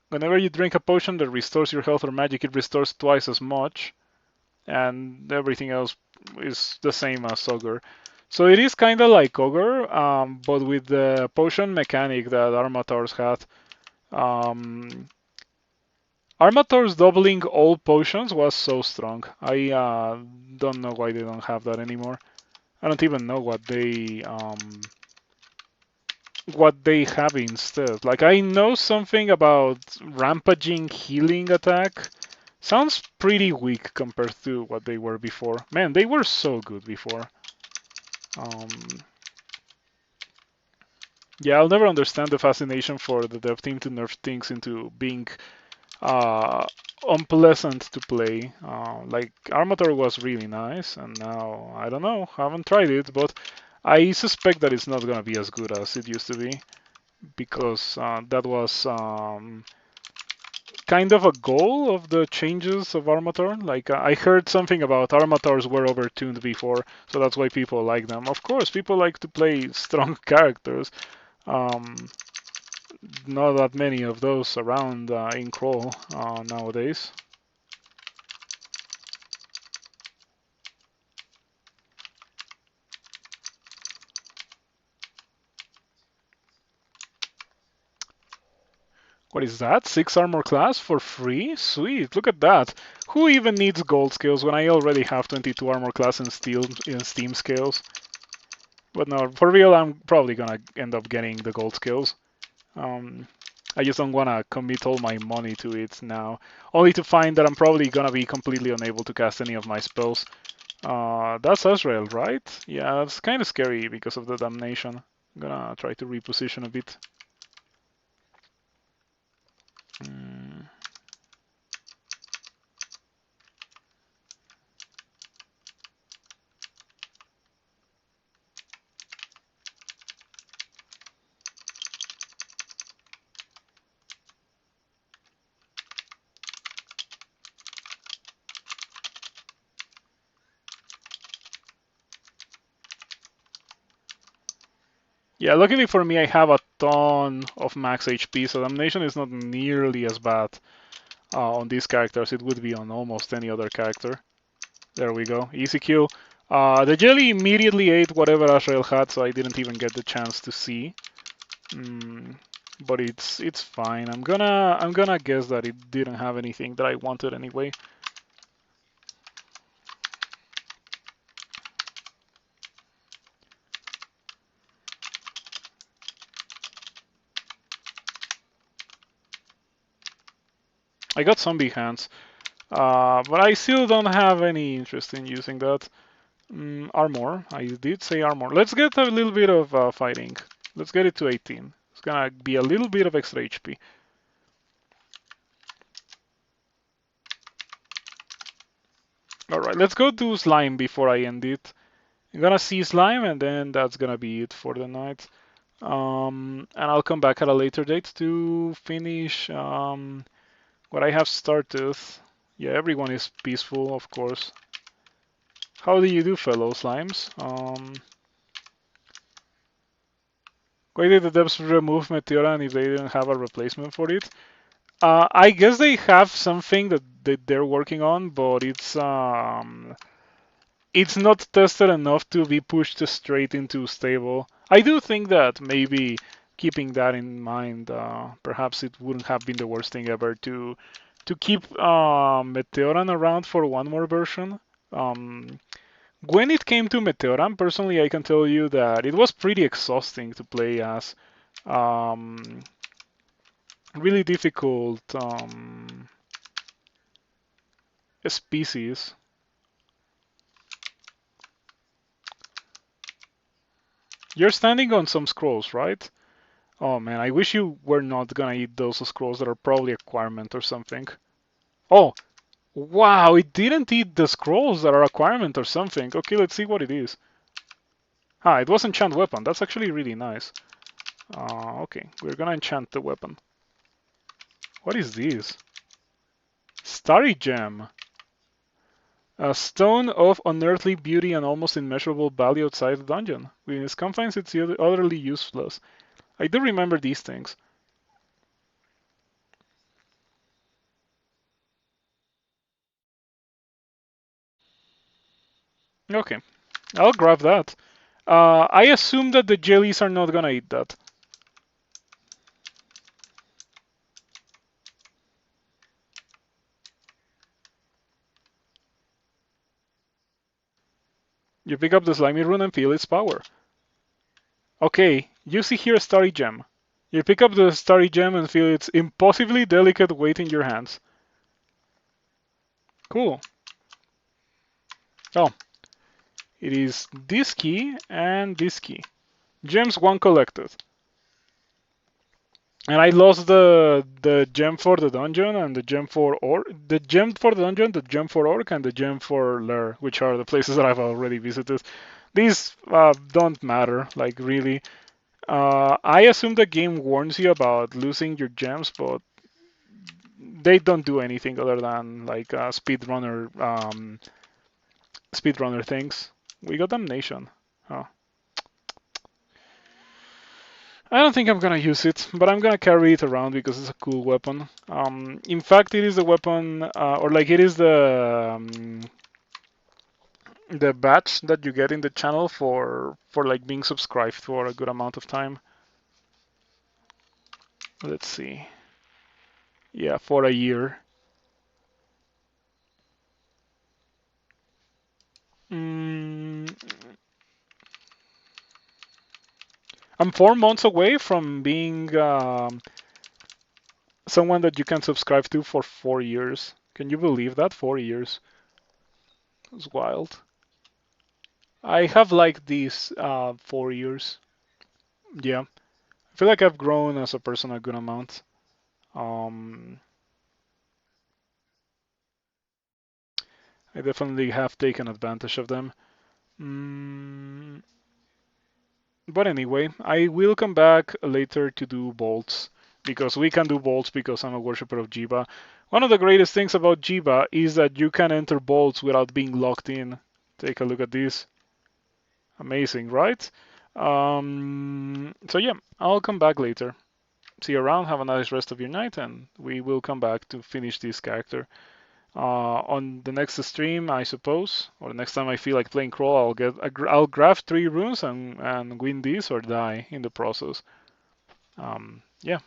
Whenever you drink a potion that restores your health or magic, it restores twice as much, and everything else is the same as Ogre. So it is kind of like Ogre, but with the potion mechanic that Armators had. Um, Armators doubling all potions was so strong. I don't know why they don't have that anymore. I don't even know what they have instead. Like I know something about rampaging healing attack. Sounds pretty weak compared to what they were before. Man, they were so good before. Um, yeah, I'll never understand the fascination for the dev team to nerf things into being uh, unpleasant to play. Like Armator was really nice, and now I don't know, haven't tried it, but I suspect that it's not gonna be as good as it used to be because that was kind of a goal of the changes of Armator. Like I heard something about Armators were overtuned before, so that's why people like them. Of course, people like to play strong characters. Um, Not that many of those around in Crawl nowadays. What is that? 6 armor class for free? Sweet, look at that. Who even needs gold scales when I already have 22 armor class in Steam scales? But no, for real, I'm probably gonna end up getting the gold scales. Um, I just don't wanna commit all my money to it now, only to find that I'm probably gonna be completely unable to cast any of my spells. That's Azrael, right? Yeah, that's kind of scary because of the damnation. I'm gonna try to reposition a bit. Mm. Yeah, luckily for me, I have a ton of max HP, so damnation is not nearly as bad on these characters. It would be on almost any other character. There we go, easy kill. The jelly immediately ate whatever Azrael had, so I didn't even get the chance to see. But it's fine. I'm gonna guess that it didn't have anything that I wanted anyway. I got zombie hands, but I still don't have any interest in using that. Armor. I did say armor. Let's get a little bit of fighting. Let's get it to 18. It's gonna be a little bit of extra HP. Alright, let's go do slime before I end it. I'm gonna see slime and then that's gonna be it for the night. And I'll come back at a later date to finish what I have started. Yeah, everyone is peaceful, of course. How do you do, fellow slimes? Why did the devs remove Meteoran if they didn't have a replacement for it? I guess they have something that they're working on, but it's not tested enough to be pushed straight into stable. I do think that maybe keeping that in mind, perhaps it wouldn't have been the worst thing ever to keep Meteoran around for one more version. Um, when it came to Meteoran, personally, I can tell you that it was pretty exhausting to play as. Um, really difficult species. You're standing on some scrolls, right? Oh man, I wish you were not gonna eat those scrolls that are probably acquirement or something. Oh, wow, it didn't eat the scrolls that are acquirement or something. Okay, let's see what it is. Ah, it was enchant weapon. That's actually really nice. Okay, we're gonna enchant the weapon. What is this? Starry gem. A stone of unearthly beauty and almost immeasurable value outside the dungeon. Within its confines, it's utterly useless. I do remember these things. Okay, I'll grab that. I assume that the jellies are not gonna eat that. You pick up the slimy rune and feel its power. Okay, you see here a starry gem. You pick up the starry gem and feel its impossibly delicate weight in your hands. Cool. Oh, it is this key and this key. Gems one collected. And I lost the gem for the dungeon and the gem for the gem for the dungeon, the gem for orc, and the gem for lair, which are the places that I've already visited. These don't matter, like really. I assume the game warns you about losing your gems, but they don't do anything other than like speedrunner things. We got damnation. Oh. I don't think I'm gonna use it, but I'm gonna carry it around because it's a cool weapon. In fact, it is the weapon, or like it is the badge that you get in the channel for like being subscribed for a good amount of time. Let's see. Yeah, for a year. Mm, I'm 4 months away from being someone that you can subscribe to for 4 years. Can you believe that? 4 years. It's wild. I have like these 4 years. Yeah. I feel like I've grown as a person a good amount. Um, I definitely have taken advantage of them. Mm, but anyway, I will come back later to do bolts because we can do bolts because I'm a worshiper of Jiba. One of the greatest things about Jiba is that you can enter bolts without being locked in. Take a look at this. Amazing, right? So yeah, I'll come back later. See you around. Have a nice rest of your night, and we will come back to finish this character. On the next stream, I suppose, or the next time I feel like playing Crawl, I'll grab 3 runes and win this or die in the process. Yeah.